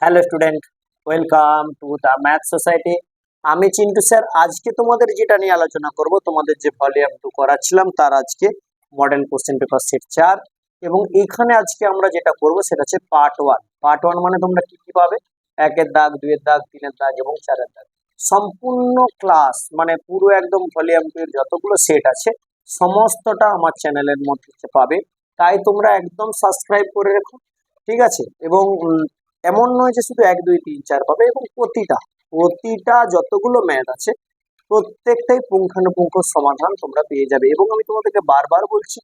Hello student, welcome to the math society. আমি Chintu sir. আজকে তোমাদের যেটা নিয়ে আলোচনা করব, তোমাদের যে ভলিউম 2 করাচ্ছিলাম তার আজকে মডেল কোশ্চেন পেপার সেট 4, এবং এখানে আজকে আমরা যেটা করব সেটা হচ্ছে পার্ট 1। পার্ট 1 মানে তোমরা কি কি পাবে? 1 এর দাগ, 2 এর দাগ, 3 এর দাগ এবং 4 এর দাগ। সম্পূর্ণ ক্লাস মানে পুরো একদম ভলিউম 2 এর যতগুলো সেট আছে সমস্তটা আমার চ্যানেলের মধ্যে পাবে। তাই তোমরা একদম সাবস্ক্রাইব করে রেখো, ঠিক আছে? এবং এমন নয় যে শুধু 1 2 3 4 পাবে, এবং প্রতিটা যতগুলো ম্যাথ আছে প্রত্যেকটাই পুঙ্খানুপুঙ্খ সমাধান তোমরা পেয়ে যাবে। এবং আমি তোমাদেরকে বারবার বলছি,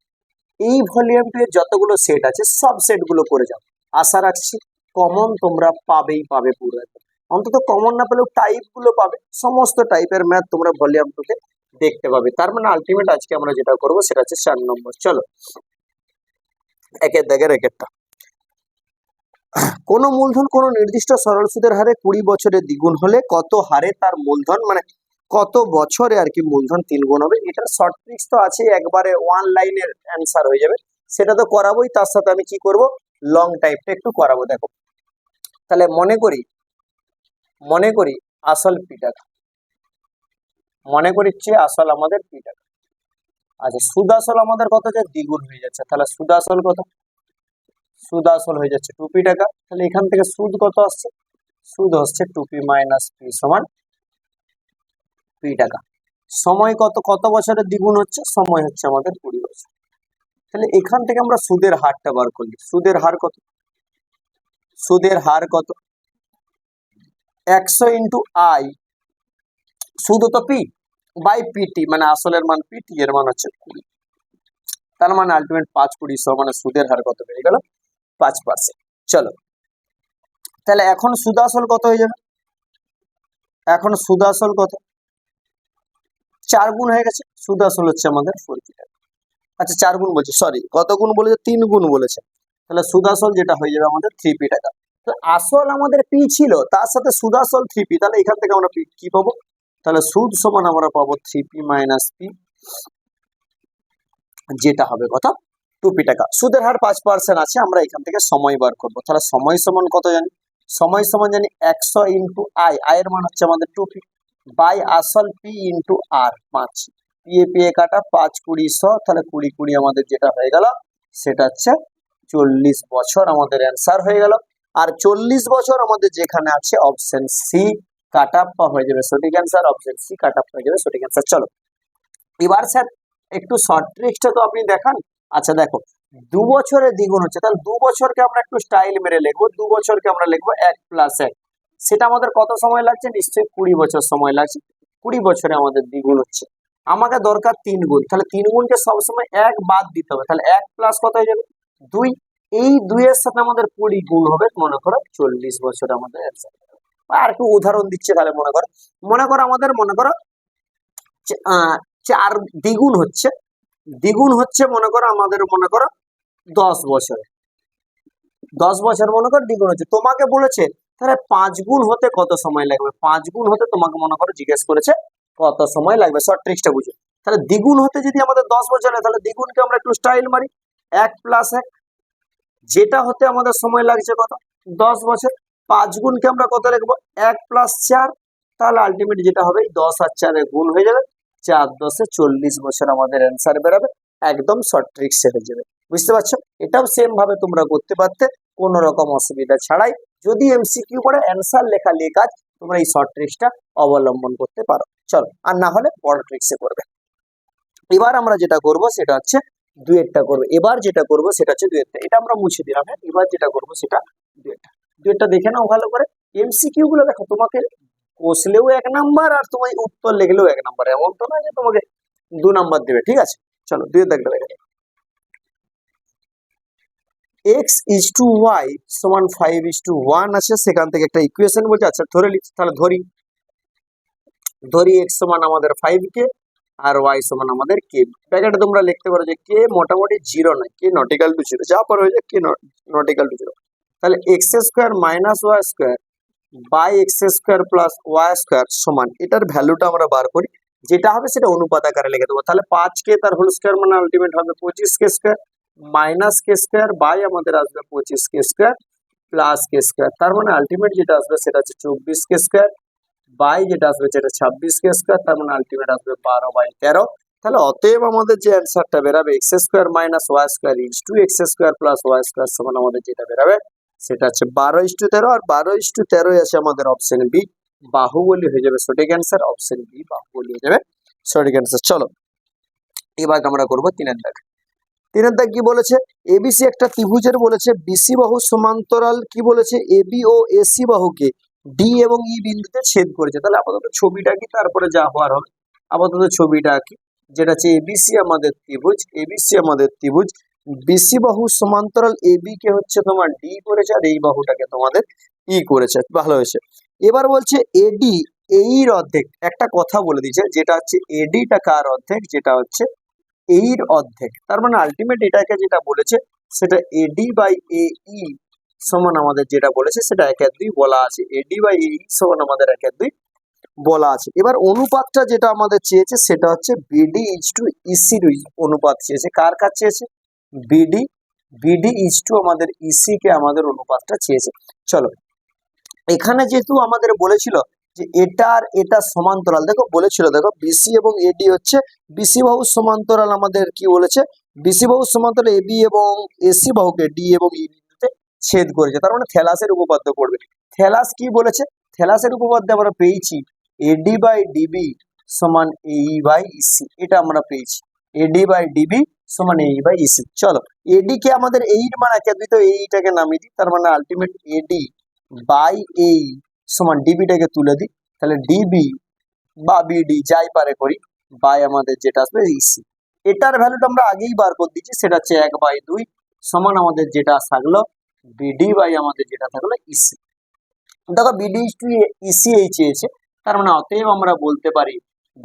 এই ভলিউম 2 এর যতগুলো সেট আছে সব সেটগুলো করে যাও। আশা রাখছি কমন তোমরা পাবেই পাবে পুরো একদম। অন্তত কমন না পেলেও টাইপ গুলো পাবে, সমস্ত টাইপের ম্যাথ তোমরা ভলিউম 2 তে দেখতে পাবে। তার মানে আলটিমেট আজকে আমরা যেটা করব সেটা হচ্ছে 4 নম্বর। চলো, একের দাগের একেরটা। কোন মূলধন কোন নির্দিষ্ট সরল সুদের হারে 20 বছরে দ্বিগুণ হলে কত হারে তার মূলধন, মানে কত বছরে আর কি মূলধন 3 গুণ হবে। এটার শর্ট ট্রিক্স তো আছে, একবারে ওয়ান লাইনের অ্যান্সার হয়ে যাবে, সেটা তো করাবোই। তার সাথে আমি কি করব, লং টাইপটা একটু করাবো। দেখো, তাহলে মনে করি আসল পি টাকা, মনে করিচ্ছে আসল আমাদের পি টাকা। আচ্ছা, সুদ আসল আমাদের কত যাচ্ছে? দ্বিগুণ হয়ে যাচ্ছে। তাহলে সুদ আসল কত? সুদ আসল হয়ে যাচ্ছে 2p টাকা। তাহলে এখান থেকে সুদ কত আসছে? সুদ হচ্ছে 2p মাইনাস পি সমান পি টাকা। সময় কত কত বছরের দ্বিগুণ হচ্ছে? সময় হচ্ছে আমাদের 20 বছর। তাহলে এখান থেকে আমরা সুদের হারটা বার করলি। সুদের হার কত? সুদের হার কত? 100 ইন্টু আই, সুদ তো পি বাই পিটি, মানে আসলের মান পিটি, এর মান হচ্ছে 20। তার মানে আলটিমেট 5 20 মানে সুদের হার কত বেড়ে গেল? 5%। চলো, তাহলে এখন সুদ আসল কত হয়ে যাবে? এখন সুদ আসল কত? 4 গুণ হয়ে গেছে। সুদ আসল হচ্ছে আমাদের 4p টাকা। আচ্ছা, 4 গুণ বলছে, সরি, কত গুণ বলেছে? 3 গুণ বলেছে। তাহলে সুদ আসল যেটা হয়ে যাবে আমাদের 3p টাকা। তো আসল আমাদের পি ছিল, তার সাথে সুদ আসল 3p, তাহলে এখান থেকে আমরা কি পাবো? তাহলে সুদ সমান আমরা পাবো 3p মাইনাস পি, যেটা হবে কত? 2p টাকা। সুদের হার 5% আছে, আমরা এখান থেকে সময় বার করব। তাহলে সময় সমান কত জানি? সময় সমান জানি 100 ইন্টু আই, আয়ের মান হচ্ছে আমাদের 2p, বাই আসল পি ইন্টু আর 5, পিএ পিএ কাটা 5 20 100, তাহলে 20 20 আমাদের যেটা হয়ে গেল সেটা হচ্ছে 40 বছর আমাদের অ্যান্সার হয়ে গেল। আর 40 বছর আমাদের যেখানে আছে অপশন সি কাট আপ হয়ে যাবে সঠিক অ্যান্সার, অপশন সি কাট আপ হয়ে যাবে সঠিক অ্যান্সার। চলো, এবার স্যার একটু শর্ট ট্রিক্সটা তো আপনি দেখান। আচ্ছা দেখো, 2 বছরে দ্বিগুণ হচ্ছে, তাহলে 2 বছরকে আমরা একটু স্টাইল মেরে লিখবো। 2 বছরকে আমরা লিখবো 1 প্লাস 1। সেটা আমাদের কত সময় লাগছে? নিশ্চয়ই 20 বছর সময় লাগছে। 20 বছরে আমাদের দ্বিগুণ হচ্ছে, আমাকে দরকার 3 গুণ। তাহলে 3 গুণকে সবসময় 1 বাদ দিতে হবে। তাহলে 1 প্লাস কত হয়ে যাবে? 2। এই 2 এর সাথে আমাদের 20 গুণ হবে, মনে করো 40 বছর আমাদের অ্যান্সার। আর একটু উদাহরণ দিচ্ছে, তাহলে মনে করো আমাদের 4 দ্বিগুণ হচ্ছে মনে করো আমাদের 10 বছরে। 10 বছর মনে করো দ্বিগুণ হচ্ছে, তোমাকে বলেছে তাহলে 5 গুণ হতে কত সময় লাগবে? 5 গুণ হতে তোমাকে মনে করো জিজ্ঞেস করেছে কত সময় লাগবে। শর্ট ট্রিক্সটা বুঝো। তাহলে দ্বিগুণ হতে যদি আমাদের 10 বছর হয়, তাহলে দ্বিগুণকে আমরা একটু স্টাইল মারি, 1 প্লাস 1, যেটা হতে আমাদের সময় লাগছে কত? 10 বছর। 5 গুণকে আমরা কত লিখবো? 1 প্লাস 4। তাহলে আলটিমেট যেটা হবে 10 আর 4 এর গুণ হয়ে যাবে, 4 10 40 বছর আমাদের অ্যান্সার বেরোবে। একদম শর্ট ট্রিক্স হয়ে যাবে, বুঝতে পারছো? এটাও সেম ভাবে তোমরা করতে পারতে কোন রকম অসুবিধা ছাড়াই। যদি এমসিকিউ করে অ্যান্সার লেখা নিয়ে কাজ, তোমরা এই শর্ট ট্রিক্সটা অবলম্বন করতে পারো। চলো, আর না হলে বড় ট্রিক্সে করবে। এবার আমরা যেটা করব সেটা হচ্ছে দুয়েরটা করবে। এবার যেটা করব সেটা হচ্ছে দুয়েরটা, এটা আমরা মুছে দিলাম। হ্যাঁ, এবার যেটা করব সেটা দুয়েরটা দেখে নাও ভালো করে। এমসিকিউ গুলো দেখো, তোমাকে কষলেও 1 নাম্বার আর তোমায় উত্তর লিখলেও 1 নাম্বার, এমন তো না যে তোমাকে 2 নাম্বার দেবে, ঠিক আছে? চলো, দুয়ের দাগটা দেখে নিই। x is to y সমান 5 is to 1 আছে, সেখান থেকে একটা ইকুয়েশন বলছে। আচ্ছা ধরে লিখছি, তাহলে ধরি x সমান আমাদের 5 কে আর y সমান আমাদের k। ব্র্যাকেটে তোমরা লিখতে পারো যে k মোটামুটি 0 নয়, k নট ইকুয়াল টু 0, যা পর হয়ে যায় k নট ইকুয়াল টু 0। তাহলে x square minus y square by x square plus y square সমান, এটার ভ্যালুটা আমরা বার করি, যেটা হবে সেটা অনুপাত আকারে লিখে দেবো। তাহলে 5k তার হোল স্কয়ার মানে আলটিমেট হবে 25k square, minus k square by আমাদের আসবে 25k স্কয়ার প্লাস কে স্কোয়ার, তার মানে আলটিমেট যেটা আসবে সেটা হচ্ছে 24 কে স্কোয়ার বাই যেটা আসবে সেটা 26 কে স্কোয়ার, তার মানে আলটিমেট আসবে 12/13। তাহলে অতএব আমাদের যে অ্যান্সারটা বেরাবে x square minus y square into x square plus y square সমান আমাদের যেটা বেরাবে সেটা হচ্ছে 12:13, আর 12:13 আছে আমাদের অপশন বি বাহুবলী হয়ে যাবে সঠিক অ্যান্সার, অপশন বি বাহুবলী হয়ে যাবে সঠিক অ্যান্সার। চলো এবার আমরা করবো 3 দাগ। 3 দাগ কি বলেছে, এবিসি একটা ত্রিভুজের বলেছে বিসি বাহু সমান্তরাল কি বলেছে এবি ও এসি বাহুকে ডি এবং ই বিন্দুতে ছেদ করেছে। তাহলে আপাতত ছবিটা কি, তারপরে যা হওয়ার হবে। আপাতত ছবিটা কি, যেটা হচ্ছে এবিসি আমাদের ত্রিভুজ, এবিসি আমাদের ত্রিভুজ, বিসি বাহু সমান্তরাল এবি কে হচ্ছে তোমার ডি করেছে, আর এই বাহুটাকে তোমাদের ই করেছে, ভালো হয়েছে। এবার বলছে এডি এইর অর্ধেক, একটা কথা বলে দিয়েছে যেটা হচ্ছে এডিটা কার অর্ধেক, যেটা হচ্ছে এইর অর্ধেক, তার মানে আলটিমেট এটাকে যেটা বলেছে সেটা এডি বাই এই সমান আমাদের যেটা বলেছে সেটা 1/2 বলা আছে, এডি বাই এই সমান আমাদের 1/2 বলা আছে। এবার অনুপাতটা যেটা আমাদের চেয়েছে সেটা হচ্ছে বিডি ইজ টু ইসির অনুপাত চেয়েছে, কার কাছে চেয়েছে বিডি, বিডি ইজ টু আমাদের ইসি কে আমাদের অনুপাতটা চেয়েছে। চলো এখানে যেহেতু আমাদের বলেছিল যে এটা আর এটা সমান্তরাল, দেখো বলেছিল দেখো বিসি এবং এডি হচ্ছে বিসি বাহু সমান্তরাল, আমাদের কি বলেছে বিসি বাহু সমান্তরাল এবি এবং এসি বাহুকে ডি এবং ই বিন্দুতে ছেদ করেছে, তার মানে থ্যালাসের উপপাদ্য পড়বে। থ্যালাস কি বলেছে, থ্যালাসের উপপাদ্য আমরা পেয়েছি এডি বাই ডিবি সমান এই বাই ইসি, এটা আমরা পেয়েছি এডি বাই ডিবি সমান এই বাই ইসি। চলো এডি কে আমাদের এইর মান 1/2, তো এইটাকে নামিয়ে দিই, তার মানে আলটিমেট এডি বাই এই সমান ডিবিটাকে তুলে দিই, তাহলে ডিবি বা বিডি যাই পারে করি বাই আমাদের যেটা আসবে ইসি। এটার ভ্যালুটা আমরা আগেই বার করে দিচ্ছি, সেটা হচ্ছে 1/2 সমান আমাদের যেটা থাকলো বিডি বাই আমাদের যেটা থাকলো ইসি। দেখো বিডি ইস টু ইসি এই চেয়েছে, তার মানে অতএব আমরা বলতে পারি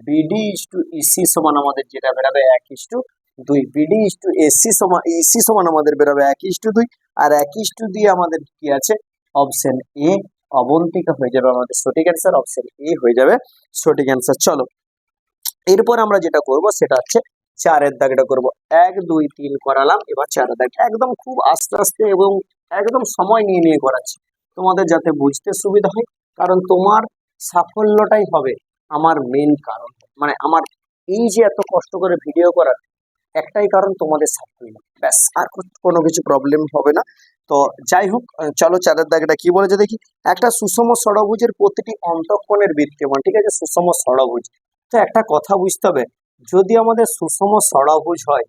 বিডি ইস টু ইসি সমান আমাদের যেটা বেরাবে 1:2, বিডি ইস টু এসি সমান ইসি সমান আমাদের বেরাবে 1:2, আর 1:2 আমাদের কি আছে অপশন এ অবন্তিকা হয়ে যাবে আমাদের সঠিক অ্যান্সার, অপশন এ হয়ে যাবে সঠিক অ্যান্সার। চলো এরপর আমরা যেটা করব সেটা হচ্ছে 4 দাগটা করব, 1 2 3 করালাম, এবার 4 দাগ একদম খুব আস্তে আস্তে এবং একদম সময় নিয়ে নিয়ে করাচ্ছি তোমাদের যাতে বুঝতে সুবিধা হয়, কারণ তোমার সাফল্যটাই হবে আমার মেন কারণ, মানে আমার এই যে এত কষ্ট করে ভিডিও করার একটাই কারণ তোমাদের সাফল্য, ব্যাস আর কোনো কিছু প্রবলেম হবে না। তো যাই হোক চলো 4 দাগটা কি বলেছে দেখি, একটা সুষম ষড়ভুজের প্রতিটি অন্তঃকোণের বৃত্তীয়মান, ঠিক আছে সুষম ষড়ভুজ, তো একটা কথা বুঝতে হবে যদি আমাদের সুষম ষড়ভুজ হয়,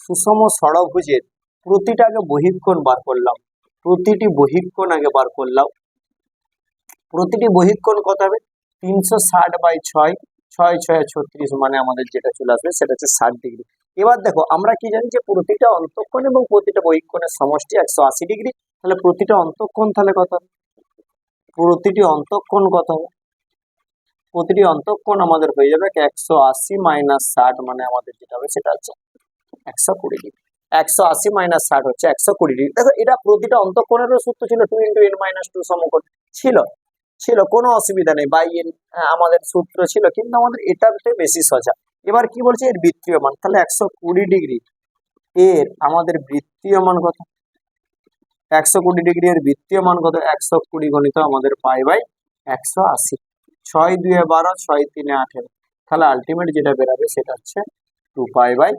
সুষম ষড়ভুজের প্রতিটা আগে বহিঃকোণ বার করলাম, প্রতিটি বহিঃকোণ আগে বার করলাম, প্রতিটি বহিঃকোণ কত হবে 360/6, 6 6 36, মানে আমাদের যেটা চলে আসবে সেটা হচ্ছে 60 ডিগ্রি। এবার দেখো আমরা কি জানি যে প্রতিটা অন্তঃকোণ এবং প্রতিটা বহিঃকোণের সমষ্টি 180 ডিগ্রি, তাহলে প্রতিটা অন্তঃকোণ তাহলে কত হবে, প্রতিটি অন্তঃকোণ কত হবে, প্রতিটি অন্তঃকোণ আমাদের হয়ে যাবে 180 মাইনাস 60, মানে আমাদের যেটা হবে সেটা হচ্ছে 120 ডিগ্রি। 180 মাইনাস 60 হচ্ছে 120 ডিগ্রি। দেখো এটা প্রতিটা অন্তঃকোণেরও সূত্র ছিল 2 × n - 2 সমকোণ ছিল, ছিল কোনো অসুবিধা নেই, বাই এন আমাদের সূত্র ছিল, কিন্তু আমাদের এটাতে বেশি সোজা। এবার কি বলছে এর বৃত্তীয় মান, তাহলে 120 ডিগ্রি এর আমাদের বৃত্তীয় মান কত, 120 ডিগ্রি এর বৃত্তীয় মান কত, 120 গণিত আমাদের পাই বাই 180, 6 2 12, 6 3 18, তাহলে আলটিমেট যেটা বেরাবে সেটা হচ্ছে 2π/3।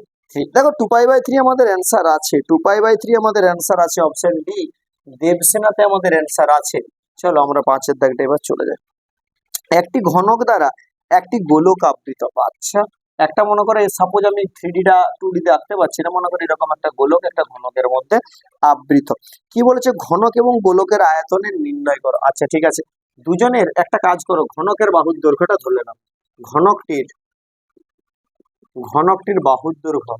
দেখো 2π/3 আমাদের অ্যান্সার আছে, 2π/3 আমাদের অ্যান্সার আছে, অপশন ডি দেবসেনাতে আমাদের অ্যান্সার আছে। চলো আমরা 5 দাগটা এবার চলে যাই, একটি ঘনক দ্বারা একটি গোলক আবৃত, আচ্ছা একটা মনে করে সাপোজ আমি 3D-টা 2D-তে আঁকতে পারছি না, মনে করি এরকম একটা গোলক একটা ঘনকের মধ্যে আবৃত, কি বলেছে ঘনক এবং গোলকের আয়তনের নির্ণয় করো। আচ্ছা ঠিক আছে, দুজনের একটা কাজ করো, ঘনকের বাহুর দৈর্ঘ্যটা ধরে নাও, ঘনকটির ঘনকটির বাহুর দৈর্ঘ্য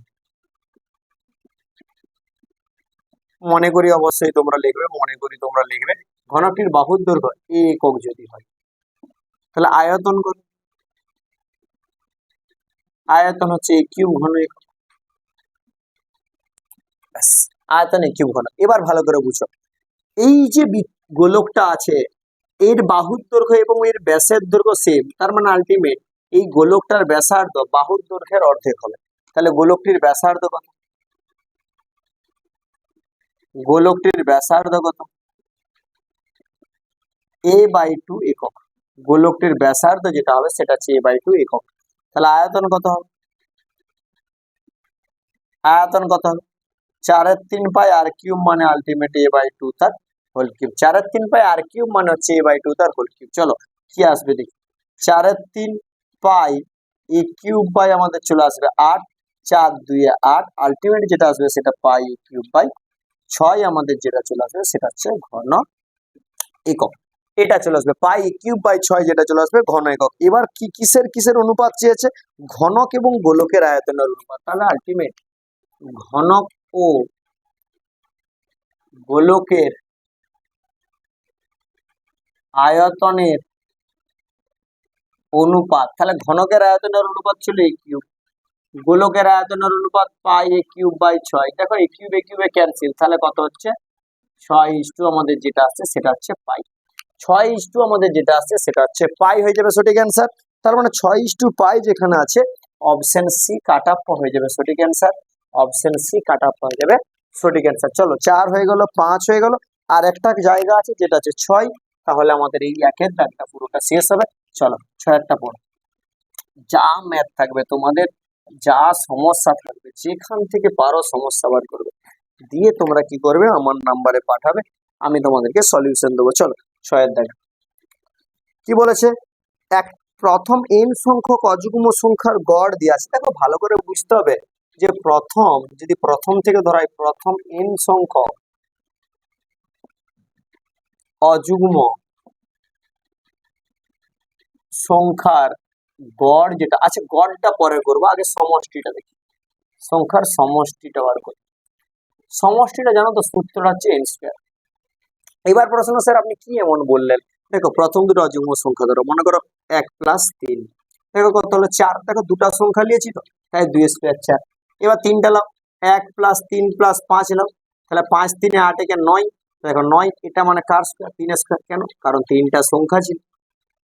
মনে করি অবশ্যই তোমরা লিখবে, মনে করি তোমরা লিখবে, ঘনকটির বাহুর দৈর্ঘ্য a একক যদি হয় তাহলে আয়তন কত, আয়তন হচ্ছে a কিউব ঘন একক, ব্যাস আয়তন a কিউব ঘন। এবার ভালো করে বুঝো এই যে গোলকটা আছে এর বাহুর দৈর্ঘ্য এবং এর ব্যাসের দৈর্ঘ্য সেম, তার মানে আলটিমেট এই গোলকটার ব্যাসার্ধ বাহুর দৈর্ঘ্যের অর্ধেক হবে, তাহলে গোলকটির ব্যাসার্ধ কত, গোলকটির ব্যাসার্ধ কত a/2 একক। গোলকটির ব্যাসার্ধ যেটা হবে সেটা হচ্ছে a/2 একক। তাহলে আয়তন কত হবে? আয়তন কত হবে? 4/3 পাই আর কিউব মানে আলটিমেট a/2 তার হোল কিউব। 4/3 পাই আর কিউব মানে হচ্ছে a/2 তার হোল কিউব। চলো কি আসবে দেখি। 4/3 পাই এ কিউব বাই আমাদের চলে আসবে 8, 4 2 8, আলটিমেট যেটা আসবে সেটা পাই এ কিউব বাই 6 আমাদের যেটা চলে আসবে সেটা হচ্ছে ঘন একক। এটা চলে আসবে পাই এ কিউব বাই 6 যেটা চলে আসবে ঘন একক। এবার কি কিসের কিসের অনুপাত চেয়েছে? ঘনক এবং গোলকের আয়তনের অনুপাত। তাহলে আলটিমেট ঘনক ও গোলকের আয়তনের অনুপাত। তাহলে ঘনকের আয়তনের অনুপাত ছিল এ কিউব, গোলকের আয়তনের অনুপাত পাই এ কিউব বাই 6। দেখো এ কিউবে ক্যান্সেল, তাহলে কত হচ্ছে 6:, আমাদের যেটা আসছে সেটা হচ্ছে পাই। 6:, আমাদের যেটা আসছে সেটা হচ্ছে পাই হয়ে যাবে সঠিক অ্যান্সার। তার মানে 6:, পাই যেখানে আছে অপশন সি কাট অফ হয়ে যাবে সঠিক answer. Option C cut off হয়ে যাবে সঠিক অ্যান্সার। চলো 4 হয়ে গেল, 5 হয়ে গেল, আর একটা জায়গা আছে যেটা হচ্ছে 6। তাহলে আমাদের এই একের দাগটা পুরোটা শেষ হবে। চলো 6-টা পড়ো। যা ম্যাথ থাকবে তোমাদের, যা সমস্যা থাকবে, যেখান থেকে পারো সমস্যা বার করবে, দিয়ে তোমরা কি করবে আমার নাম্বারে পাঠাবে, আমি তোমাদেরকে সলিউশন দেবো। চলো 6-এর দাগ কি বলেছে? এক প্রথম n সংখ্যক অযুগ্ম সংখ্যার গড় দিয়ে আছে। দেখো ভালো করে বুঝতে হবে যে প্রথম, যদি প্রথম থেকে ধরাই, প্রথম n সংখ্যক অযুগ্ম সংখ্যার গড় যেটা আছে, গড়টা পরে করবো, আগে সমষ্টিটা দেখি। সংখ্যার সমষ্টিটা বার করি। সমষ্টিটা জানো তো, সূত্রটা হচ্ছে n স্কয়ার। এবার প্রশ্ন, স্যার আপনি কি এমন বললেন? দেখো প্রথম দুটো অযুগ্ম সংখ্যা ধরো, মনে করো 1 + 3, দেখো কত হলো 4। দেখো দুটা সংখ্যা নিয়েছি তো, তাই 2 স্কয়ার 4। এবার 3টা নাও, 1 + 3 + 5 নাও, তাহলে 5 3 8 একে 9। দেখো 9, এটা মানে কার স্কয়ার? 3 স্কয়ার। কেন? কারণ 3টা সংখ্যা ছিল।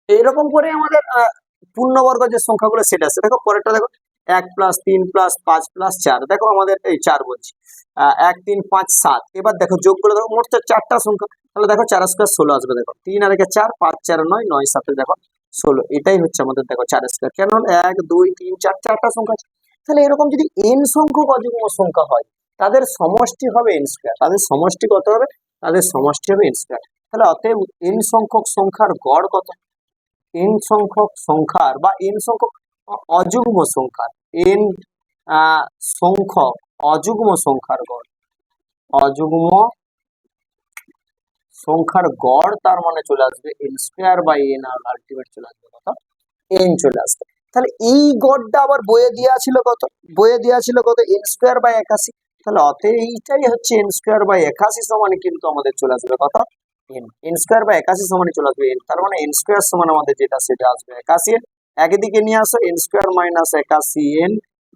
এইরকম করে আমাদের পূর্ণবর্গ যে সংখ্যাগুলো সেটা আছে। দেখো পরেরটা দেখো, 1 + 3 + 5 + 4। দেখো আমাদের এই 4 বলছি, 1 3 5 7। এবার দেখো যোগগুলো দেখো, মোট 4টা সংখ্যা। তাহলে দেখো 4 স্কয়ার 16 আসবে। দেখো 3 আর 1 4, 5 4 9, 9 7 দেখো 16। এটাই হচ্ছে আমাদের দেখো 4 স্কয়ার। কেন হলো? 1 2 3 4, 4টা সংখ্যা আছে। তাহলে এরকম যদি n সংখ্যক অযুগ্ম সংখ্যা হয়, তাদের সমষ্টি হবে n স্কয়ার। তাদের সমষ্টি কত হবে? তাদের সমষ্টি হবে n স্কয়ার। তাহলে অতএব n সংখ্যক সংখ্যার গড় কত? n সংখ্যক সংখ্যার বা n সংখ্যক অযুগ্ম সংখ্যার, n সংখ্যক অযুগ্ম সংখ্যার গড়, অযুগ্ম সংখ্যার গড় তার মানে চলে আসবে n স্কয়ার বাই n, আর আলটিমেট চলে আসবে কত? n চলে আসবে। তাহলে এই গড়টা আবার বইয়ে দেওয়া ছিল কত? বইয়ে দেওয়া ছিল কত? n square by 81। তাহলে অতএব এইটাই হচ্ছে n স্কয়ার বাই 81 সমান কিন্তু আমাদের চলে আসবে কত? n। n স্কয়ার বাই 81 সমান চলে আসবে n। তার মানে n স্কয়ার সমান আমাদের যেটা সেটা আসবে 81n। একদিকে নিয়ে আসো, n square minus 81n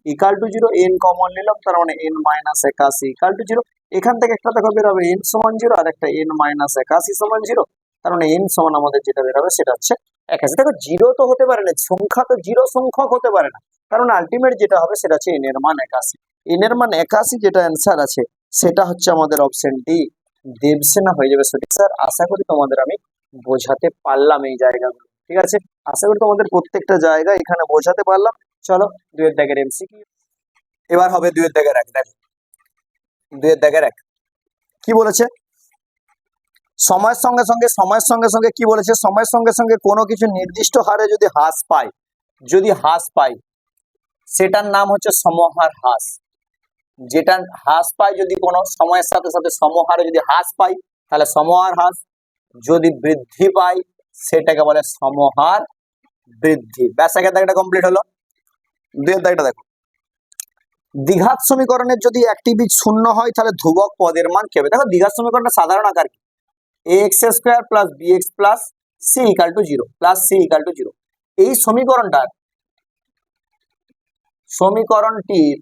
equal to 0। n common নিলাম, তার মানে n মাইনাস 81 ইকাল টু 0। এখান থেকে একটা দেখো বের হবে n সমান 0, আর একটা n মাইনাস 81 সমান 0। তার মানে n সমান আমাদের যেটা বের হবে সেটা হচ্ছে 81। দেখো 0 তো হতে পারে না, সংখ্যা তো 0 সংখ্যক হতে পারে না, কারণ আলটিমেট যেটা হবে সেটা হচ্ছে n এর মান 81। n এর মান 81 যেটা অ্যান্সার আছে সেটা হচ্ছে আমাদের অপশন ডি, দেবসেনা হয়ে যাবে সঠিক। স্যার আশা করি তোমাদের আমি বোঝাতে পারলাম এই জায়গাগুলো, ঠিক আছে? আশা করি তোমাদের প্রত্যেকটা জায়গা এখানে বোঝাতে পারলাম। চলো 2-এর দাগের এমসিকিউ এবার হবে। 2-এর দাগের 1 দেখো, 2-এর দাগের 1 কি বলেছে? সময়ের সঙ্গে সঙ্গে, সময়ের সঙ্গে সঙ্গে কি বলেছে? সময়ের সঙ্গে সঙ্গে কোনো কিছু নির্দিষ্ট হারে যদি হ্রাস পায়, যদি হ্রাস পায় সেটার নাম হচ্ছে সমহার হ্রাস। যেটা হ্রাস পায় যদি কোনো সময়ের সাথে সাথে সমহারে যদি হ্রাস পায় তাহলে সমহার হ্রাস, যদি বৃদ্ধি পায় সেটাকে বলে সমহার বৃদ্ধি। ব্যাস, একের দাগটা কমপ্লিট হলো। 2-এর দাগটা দেখো, দ্বিঘাত সমীকরণের যদি একটি বীজ শূন্য হয় তাহলে ধ্রুবক পদের মান কি হবে? দেখো দ্বিঘাত সমীকরণটা সাধারণ আকার কি, ax square plus bx plus c equal to 0, plus c equal to 0। এই সমীকরণটির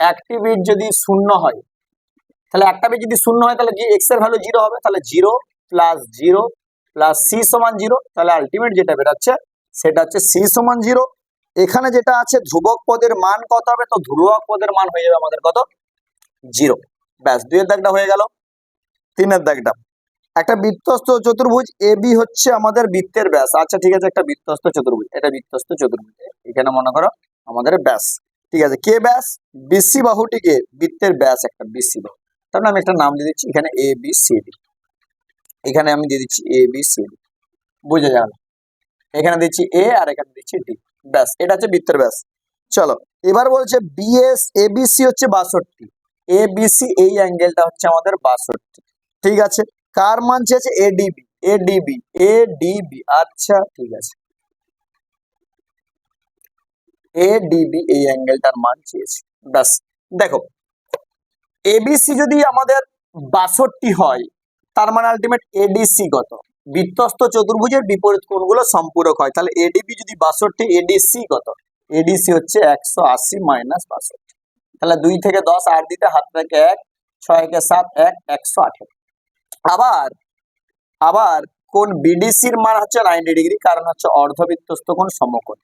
একটি বীজ যদি শূন্য হয়, তাহলে একটা বীজ যদি শূন্য হয় তাহলে x এর ভ্যালু 0 হবে। তাহলে 0 প্লাস 0 প্লাস c সমান 0। তাহলে আলটিমেট যেটা বেরোচ্ছে সেটা হচ্ছে c সমান 0। এখানে যেটা আছে ধ্রুবক পদের মান কত হবে? তো ধ্রুবক পদের মান হয়ে যাবে আমাদের কত? 0। ব্যাস, 2-এর দাগটা হয়ে গেল। তিনের দাগটা, একটা বৃত্তস্থ চতুর্ভুজ এ বি হচ্ছে আমাদের বৃত্তের ব্যাস। আচ্ছা ঠিক আছে, একটা বৃত্তস্থ চতুর্ভুজ, এটা বৃত্তস্থ চতুর্ভুজ, এখানে মনে করো আমাদের ব্যাস। ঠিক আছে, কে ব্যাস? বিসি বাহুটিকে, বৃত্তের ব্যাস একটা বিসি বাহু। তাহলে আমি একটা নাম দিয়ে দিচ্ছি এখানে এ বি সি ডি, এখানে আমি দিয়ে দিচ্ছি এ বি সি ডি, বুঝে যান। এখানে দিচ্ছি এ আর এখানে দিচ্ছি ডি, ব্যাস, এটা হচ্ছে বৃত্তের ব্যাস। চলো, এবার বলছে বিএস এবিসি হচ্ছে 62, এবিসি এই অ্যাঙ্গেলটা হচ্ছে আমাদের 62। ঠিক আছে, কার মান চেয়েছে? এডিবি, এডিবি, এডিবি, আচ্ছা ঠিক আছে, এডিবি এই অ্যাঙ্গেলটার মান চেয়েছে। ব্যাস, দেখো এবিসি যদি আমাদের 62 হয়, তার মানে আলটিমেট এডিসি কত? বৃত্তস্থ চতুর্ভুজের বিপরীত কোণগুলো সম্পূরক হয়, তাহলে এডিবি যদি 62, এডিসি কত? এডিসি হচ্ছে 180 মাইনাস 62। তাহলে 2 থেকে 10 আর দিতে হাত থেকে 1, 6 কে 7, 1, 118। আবার আবার কোন বিডিসির মান হচ্ছে 90 ডিগ্রি, কারণ হচ্ছে অর্ধবৃত্তস্থ কোণ সমকোণ,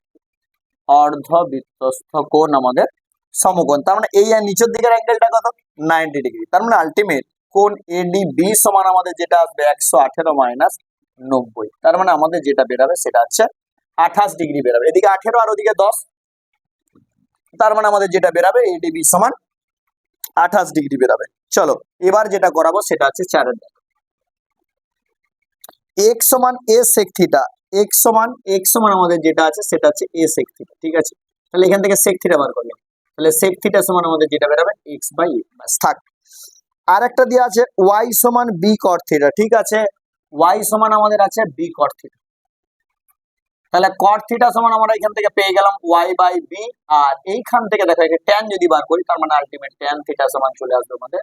অর্ধবৃত্তস্থ কোণ আমাদের সমকোণ। তার মানে এই নিচের দিকের অ্যাঙ্গেলটা কত? 90 ডিগ্রি। তার মানে আলটিমেট কোণ এডিবি সমান আমাদের যেটা আসবে 118 মাইনাস 90। তার মানে আমাদের যেটা বেরাবে সেটা হচ্ছে 28 ডিগ্রি বেরাবে, এদিকে 18 আর ওদিকে 10। তার মানে আমাদের যেটা বেরাবে এডিবি সমান 28 ডিগ্রি বেরাবে। চলো, এবার যেটা করাবো সেটা হচ্ছে 4 দাগ। x সমান a sec থিটা, x সমান আমাদের যেটা আছে সেটা হচ্ছে a sec থিটা। ঠিক আছে, তাহলে এখান থেকে sec থিটা বার করলাম, তাহলে sec থিটা সমান আমাদের যেটা বেরাবে x বাই a, ব্যাস থাক। আর একটা দেওয়া আছে y সমান b cot থিটা। ঠিক আছে, y সমান আমাদের আছে b cot থিটা, তাহলে cot থিটা সমান আমরা এখান থেকে পেয়ে গেলাম y বাই b। আর এইখান থেকে দেখো এখানে tan যদি বার করি, তার মানে আলটিমেট tan থিটা সমান চলে আসবে আমাদের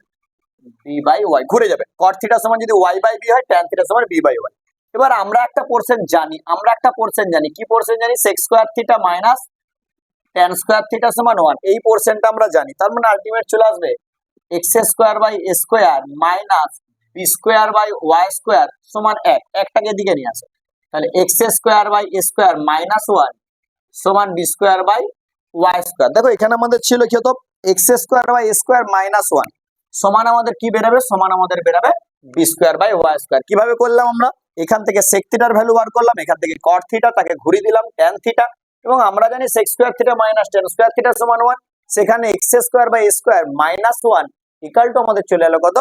b বাই y, ঘুরে যাবে। cot থিটা সমান যদি y বাই b হয়, tan থিটা সমান b বাই y। এবার আমরা একটা পোরশন জানি, কি পোরশন জানি? sec square theta minus tan square theta সমান 1, এই পোরশনটা আমরা জানি। তার মানে আলটিমেট চলে আসবে x square by a square minus b square by y square সমান 1, একটাকে এদিকে নিয়ে আসে, তাহলে x square by a square minus 1 সমান b square by y square. দেখো এখানে আমাদের ছিল কি হতো? x square by a square minus 1 সমান আমাদের কি বেরাবে? সমান আমাদের বেরাবে b square by y square. কিভাবে করলাম আমরা? এখান থেকে sec থিটার ভ্যালু বার করলাম, এখান থেকে cot থিটা, তাকে ঘুরিয়ে দিলাম tan থিটা, এবং আমরা জানি sec square theta minus tan square theta সমান 1, সেখানে x square by a square minus 1 equal to আমাদের চলে এলো কত?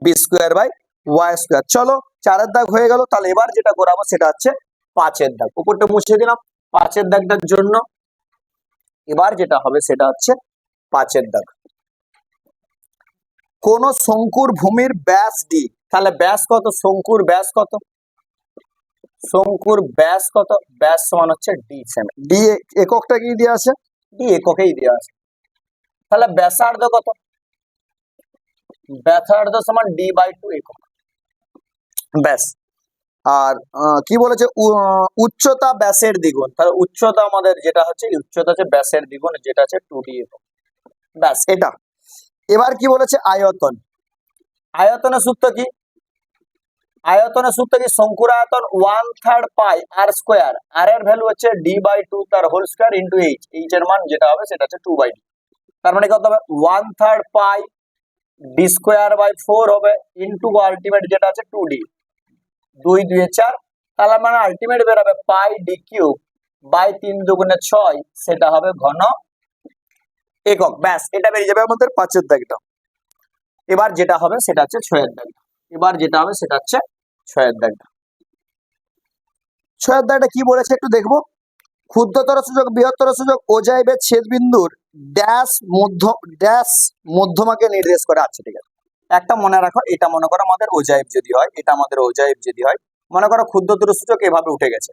b square by y square. চলো, 4 এর দাগ হয়ে গেল। তাহলে এবার যেটা করাবো সেটা হচ্ছে 5 এর দাগ, উপরটা মুছে দিলাম 5 এর দাগটার জন্য। এবার যেটা হবে সেটা হচ্ছে 5 এর দাগ। কোন শঙ্কুর ভূমির ব্যাস d, তাহলে ব্যাস কত? শঙ্কুর ব্যাস কত? শঙ্কুর ব্যাস কত? ব্যাস সমান হচ্ছে d সেমি। d এককটা কি দেওয়া আছে? d এককেই দেওয়া আছে। তাহলে ব্যাসার্ধ কত? ব্যাসার্ধ সমান d বাই 2 একক, ব্যাস। আর কি বলেছে? উচ্চতা ব্যাসের দ্বিগুণ, তাহলে উচ্চতা আমাদের যেটা হচ্ছে উচ্চতা হচ্ছে ব্যাসের দ্বিগুণ, যেটা হচ্ছে 2d একক, ব্যাস এটা। এবার কি বলেছে? আয়তন। আয়তনের সূত্র কি? আয়তনের সূত্র কি? শঙ্কুর আয়তন 1/3 পাই আর স্কয়ার, আর এর ভ্যালু হচ্ছে d বাই 2 তার whole square into h, h এর মান যেটা হবে সেটা হচ্ছে 2 বাই d। তার মানে কত হবে? 1/3 পাই d স্কয়ার বাই 4 হবে ইনটু আলটিমেট যেটা আছে 2d, 2 2 4, তাহলে মানে আলটিমেট বেরোবে পাই d কিউব বাই 3 দুগুণে 6, সেটা হবে ঘন একক, ব্যাস এটা বেরিয়ে যাবে আমাদের 5 এর দাগটা। এবার যেটা হবে সেটা হচ্ছে 6 এর দাগটা। এবার যেটা হবে সেটা হচ্ছে 6 এর দাগটা। 6 এর দাগটা কি বলেছে একটু দেখবো। ক্ষুদ্রতর সূচক বৃহত্তর সূচক ওজাইবের ছেদবিন্দুর ড্যাশ মধ্যমাকে নির্দেশ করে। আচ্ছা ঠিক আছে, একটা মনে রাখো, এটা মনে করো আমাদের ওজাইব যদি হয়, এটা আমাদের ওজাইব যদি হয়, মনে করো ক্ষুদ্রতর সূচক এভাবে উঠে গেছে,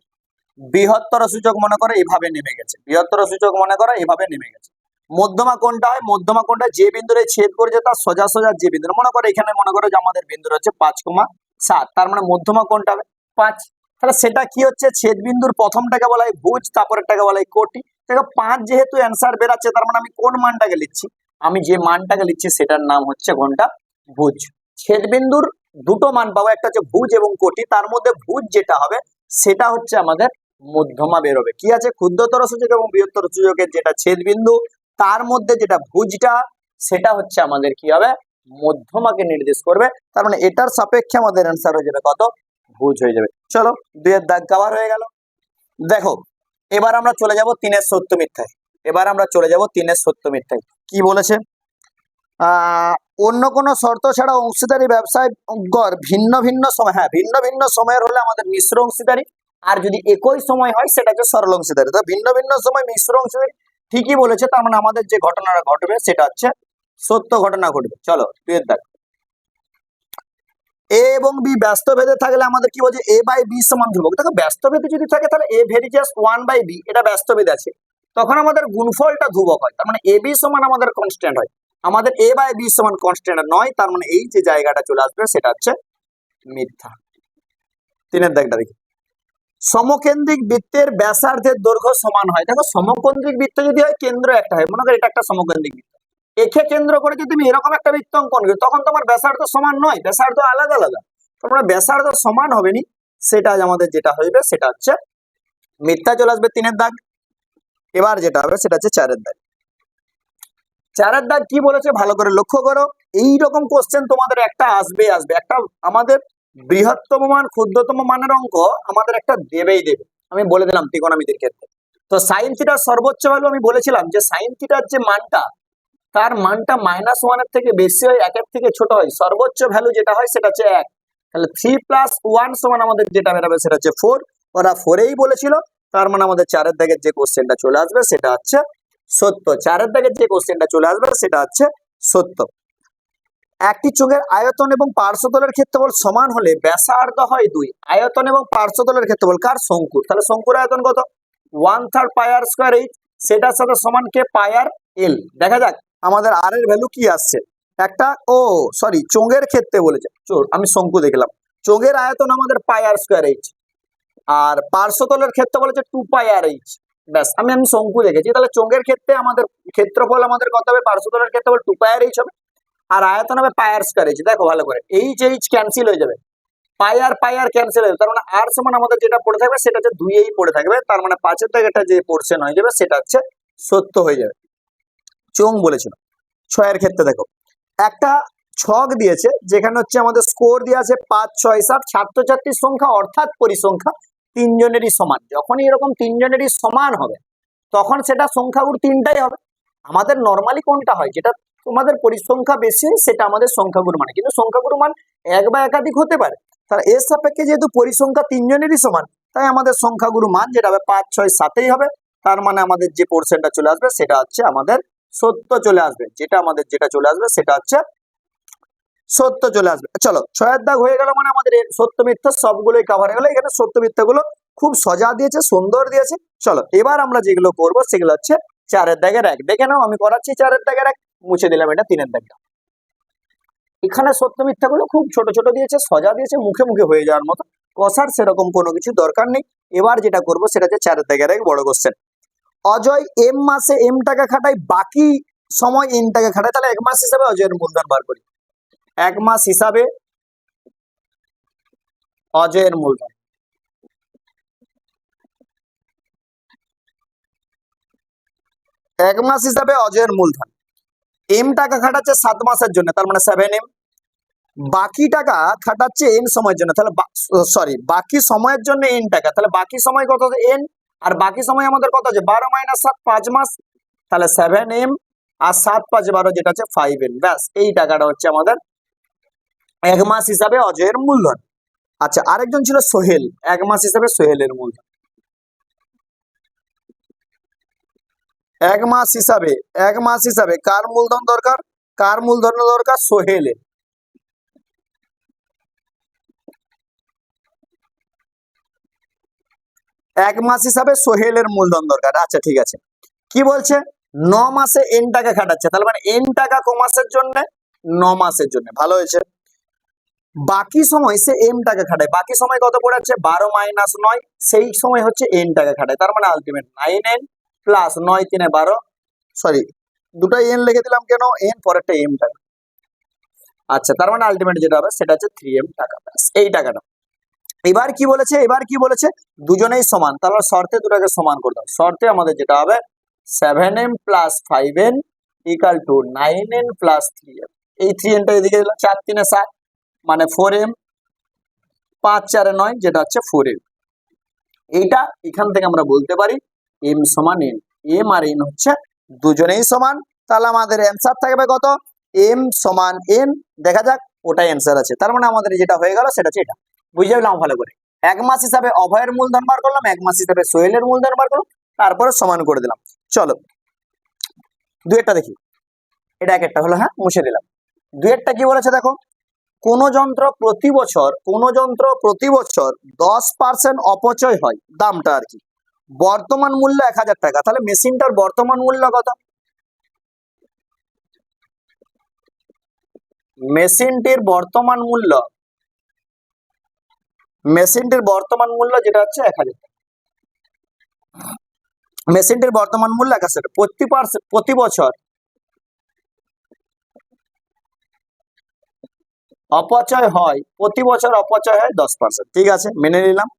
বৃহত্তর সূচক মনে করো এভাবে নেমে গেছে, বৃহত্তর সূচক মনে করো এভাবে নেমে গেছে। মধ্যমা কোনটা হয়? মধ্যমা কোনটা যে বিন্দুরে ছেদ করেছে তার সোজা সোজা যে বিন্দু, মনে করো এখানে মনে করো যে আমাদের বিন্দু হচ্ছে 5,7, তার মানে মধ্যমা কোনটা হবে? 5। তাহলে সেটা কি হচ্ছে? ছেদ বিন্দুর প্রথমটাকে বলা হয় ভুজ, তারপরেরটাকে বলা হয় কোটি। দেখো 5 যেহেতু অ্যান্সার বেরাচ্ছে, তার মানে আমি কোন মানটাকে লিখছি? আমি যে মানটাকে লিখছি সেটার নাম হচ্ছে কোনটা? ভুজ। ছেদ বিন্দুর দুটো মান পাবো, একটা হচ্ছে ভুজ এবং কোটি, তার মধ্যে ভুজ যেটা হবে সেটা হচ্ছে আমাদের মধ্যমা বেরোবে। কি আছে? ক্ষুদ্রতর সূচক এবং বৃহত্তর সূচকের যেটা ছেদ বিন্দু, তার মধ্যে যেটা ভুজটা সেটা হচ্ছে আমাদের কি হবে? মধ্যমাকে নির্দেশ করবে। তার মানে এটার সাপেক্ষে আমাদের অ্যান্সার হয়ে যাবে কত? ভুজ হয়ে যাবে। চলো 2 এর দাগ কভার হয়ে গেল। দেখো এবার আমরা চলে যাব 3 এর সত্য মিথ্যায়। এবার আমরা চলে যাব 3 এর সত্য মিথ্যায়। কি বলেছে? অন্য কোনো শর্ত ছাড়া অংশীদারি ব্যবসায় গড় ভিন্ন ভিন্ন সময়, হ্যাঁ ভিন্ন ভিন্ন সময়ের হলে আমাদের মিশ্র অংশীদারি, আর যদি একই সময় হয় সেটা হচ্ছে সরল অংশীদারি। তো ভিন্ন ভিন্ন সময় মিশ্র অংশীদারি ঠিকই বলেছে, তার মানে আমাদের যে ঘটনাটা ঘটবে সেটা হচ্ছে সত্য ঘটনা ঘটবে। চলো 2 এর দাগ। এ এবং বি ব্যস্ত ভেদে থাকলে আমাদের কি বলছে? এ বাই বি সমান ধ্রুবক। দেখো ব্যস্ত ভেদে যদি থাকে তাহলে এ ভেরিজেস 1 বাই বি, এটা ব্যস্ত ভেদে আছে, তখন আমাদের গুণফলটা ধ্রুবক হয়, তার মানে এ বি সমান আমাদের কনস্ট্যান্ট হয়। আমাদের এ বাই বি সমান কনস্ট্যান্ট নয়, তার মানে এই যে জায়গাটা চলে আসবে সেটা হচ্ছে মিথ্যা। 3 এর দাগটা দেখি। সমকেন্দ্রিক বৃত্তের ব্যাসার্ধের দৈর্ঘ্য সমান হয়। দেখো সমকেন্দ্রিক বৃত্ত যদি হয়, কেন্দ্র একটা হয়, মনে করো এটা একটা সমকেন্দ্রিক বৃত্ত, একে কেন্দ্র করে যদি তুমি এরকম একটা বৃত্ত অঙ্কন করো, তখন তোমার ব্যাসার্ধ সমান নয়, ব্যাসার্ধ আলাদা আলাদা, তোমরা ব্যাসার্ধ সমান হবে নি, সেটা আমাদের যেটা হইবে সেটা হচ্ছে মিথ্যা চলে আসবে 3 এর দাগ। এবার যেটা হবে সেটা হচ্ছে 4 এর দাগ। 4 এর দাগ কি বলেছে ভালো করে লক্ষ্য করো। এইরকম কোশ্চেন তোমাদের একটা আসবে, একটা আমাদের বৃহত্তম মান ক্ষুদ্রতম মানের অঙ্ক আমাদের একটা দেবেই দেবে, আমি বলে দিলাম ত্রিকোণমিতির ক্ষেত্রে। তো সাইন থিটার সর্বোচ্চ ভ্যালু আমি বলেছিলাম যে সাইন থিটার যে মানটা, তার মানটা -1 এর থেকে বেশি হয়, 1 এর থেকে ছোট হয়, সর্বোচ্চ ভ্যালু যেটা হয় সেটা হচ্ছে 1। তাহলে 3 + 1 সমান আমাদের যেটা বেরোবে সেটা হচ্ছে 4। ওরা 4এই বলেছিল, তার মানে আমাদের 4 এর দাগের যে কোশ্চেনটা চলে আসবে সেটা হচ্ছে সত্য। 4 এর দাগের যে কোশ্চেনটা চলে আসবে সেটা হচ্ছে সত্য। একটি চোঙের আয়তন এবং পার্শ্বতলের ক্ষেত্রফল সমান হলে ব্যাসার্ধ হয় 2। আয়তন এবং পার্শ্বতলের ক্ষেত্রফল কার? শঙ্কুর। তাহলে শঙ্কুর আয়তন কত? 1/3 পাই আর স্কয়ার এইচ, সেটার সাথে সমান কে? পাই আর এল। দেখা যাক আমাদের আর এর ভ্যালু কি আসছে। একটা সরি চোঙের ক্ষেত্রে বলেছে, আমি শঙ্কু দেখলাম। চোঙের আয়তন আমাদের পাই আর স্কয়ার এইচ, আর পার্শ্বতলের ক্ষেত্রে বলেছে 2 পাই আর এইচ। ব্যাস, আমি শঙ্কু দেখেছি, তাহলে চোঙের ক্ষেত্রে আমাদের ক্ষেত্রফল আমাদের কত হবে? পার্শ্বতলের ক্ষেত্রফল 2 পাই আর এইচ হবে, আর আয়তন হবে পাই আর স্কয়ার এইচ। দেখো ভালো করে, এইচ এইচ ক্যান্সেল হয়ে যাবে, পাই আর ক্যান্সেল হয়ে যাবে, তার মানে আর সমান আমাদের যেটা পড়ে থাকবে সেটা হচ্ছে 2এই পড়ে থাকবে, তার মানে 5 এর দাগেরটা যে পোরশন হয়ে যাবে সেটা হচ্ছে সত্য হয়ে যাবে। চোঙ বলেছিল। 6 এর ক্ষেত্রে দেখো একটা ছক দিয়েছে, যেখানে হচ্ছে আমাদের স্কোর দিয়ে আছে 5, 6, 7, ছাত্রছাত্রীর সংখ্যা অর্থাৎ পরিসংখ্যা 3 জনেরই সমান। যখনই এরকম 3 জনেরই সমান হবে তখন সেটা সংখ্যাগুরু 3টাই হবে। আমাদের নর্মালি কোনটা হয়? যেটা তোমাদের পরিসংখ্যা বেশি সেটা আমাদের সংখ্যাগুরু মানে, কিন্তু সংখ্যাগুরু মান এক বা একাধিক হতে পারে। তাহলে এর সাপেক্ষে যেহেতু পরিসংখ্যা 3 জনেরই সমান, তাই আমাদের সংখ্যাগুরু মান যেটা হবে 5, 6, 7এই হবে। তার মানে আমাদের যে পোর্শনটা চলে আসবে সেটা হচ্ছে আমাদের সত্য চলে আসবে, যেটা চলে আসবে সেটা হচ্ছে সত্য চলে আসবে। চলো 6 এর দাগ হয়ে গেল, মানে আমাদের সত্য মিথ্যা সবগুলোই কভার হয়ে গেল। এখানে সত্য মিথ্যাগুলো খুব সজা দিয়েছে, সুন্দর দিয়েছে। চলো এবার আমরা যেগুলো করব সেগুলো হচ্ছে 4 এর দাগের 1। দেখে নাও, আমি করাচ্ছি 4 এর দাগের 1, মুছে দিলাম এটা 3 এর দাগটা। এখানে সত্য মিথ্যাগুলো খুব ছোট ছোট দিয়েছে, সজা দিয়েছে, মুখে মুখে হয়ে যাওয়ার মতো, কষার সেরকম কোনো কিছু দরকার নেই। এবার যেটা করব সেটা হচ্ছে 4 এর দাগের 1 বড় কোশ্চেন। অজয় এম মাসে এম টাকা খাটায়, বাকি সময় এন টাকা খাটায়, তাহলে 1 মাস হিসাবে অজয়ের মূলধন বার করি। 1 মাস হিসাবে অজয়ের মূলধন, 1 মাস হিসাবে অজয়ের মূলধন। এম টাকা খাটাচ্ছে 7 মাসের জন্য, তার মানে 7M। বাকি টাকা খাটাচ্ছে এন সময়ের জন্য, তাহলে বাকি সময়ের জন্য এন টাকা, তাহলে বাকি সময় কত? এন। আর বাকি সময় আমাদের কত আছে? 12 - 7, 5 মাস, তাহলে 7M আর 7, 5, 12 যেটা আছে 5N। ব্যাস, এই টাকাটা হচ্ছে আমাদের 1 মাস হিসাবে অজয়ের মূলধন। আচ্ছা, আরেকজন ছিল সোহেল, 1 মাস হিসাবে সোহেলের মূলধন। 1 মাস হিসাবে কার মূলধন দরকার? কার মূলধন দরকার? সোহেলের। এক মাস হিসাবে সোহেলের মূলধন দরকার। আচ্ছা ঠিক আছে, কি বলছে? 9 মাসে এন টাকা খাটাচ্ছে, তাহলে মানে এন টাকা ক মাসের জন্য? 9 মাসের জন্য। ভালো হয়েছে। বাকি সময় সে এম টাকা খাটায়, বাকি সময় কত পড়াচ্ছে? 12 - 9, সেই সময় হচ্ছে এন টাকা খাটায়, তার মানে আলটিমেট 9N প্লাস 9 3 12, সরি দুটাই এন লিখে দিলাম কেন? এন পরেরটা এম টাকা। আচ্ছা, তার মানে আলটিমেট যেটা হবে সেটা হচ্ছে 3M টাকা। এই টাকাটা এবার কি বলেছে? দুজনেই সমান, তাহলে শর্তে দুটাকে সমান করে দাও। শর্তে আমাদের যেটা হবে 7M + 5N = 9N + 3M। এই 3n টা এদিকে দিলাম, 4 3 7 মানে 4m, 5 4 9 যেটা হচ্ছে 4m। এইটা এখান থেকে আমরা বলতে পারি m সমান n, m আর n হচ্ছে দুজনেই সমান। তাহলে আমাদের অ্যান্সার থাকবে কত, m সমান n। দেখা যাক, ওটাই অ্যান্সার আছে। তার মানে আমাদের যেটা হয়ে গেল সেটা হচ্ছে এটা। বুঝে গেলাম ভালো করে। এক মাস হিসাবে অভয়ের মূলধন বার করলাম, এক মাস হিসাবে সোহেলের মূলধন বার করলাম, তারপরে সমান করে দিলাম। চলো দুয়েরটা দেখি। এটা এক একটা হলো, হ্যাঁ মুছে দিলাম। দুয়েরটা কি বলেছে দেখো, কোন যন্ত্র প্রতি বছর 10% অপচয় হয়, দামটা আর কি, বর্তমান মূল্য 1000 টাকা। তাহলে মেশিনটার বর্তমান মূল্য কত? মেশিনটির বর্তমান মূল্য যেটা হচ্ছে 1000 টাকা। মেশিনটির বর্তমান মূল্য 1000 টাকা। প্রতি বছর অপচয় হয়, 10%। ঠিক আছে, মেনে নিলাম।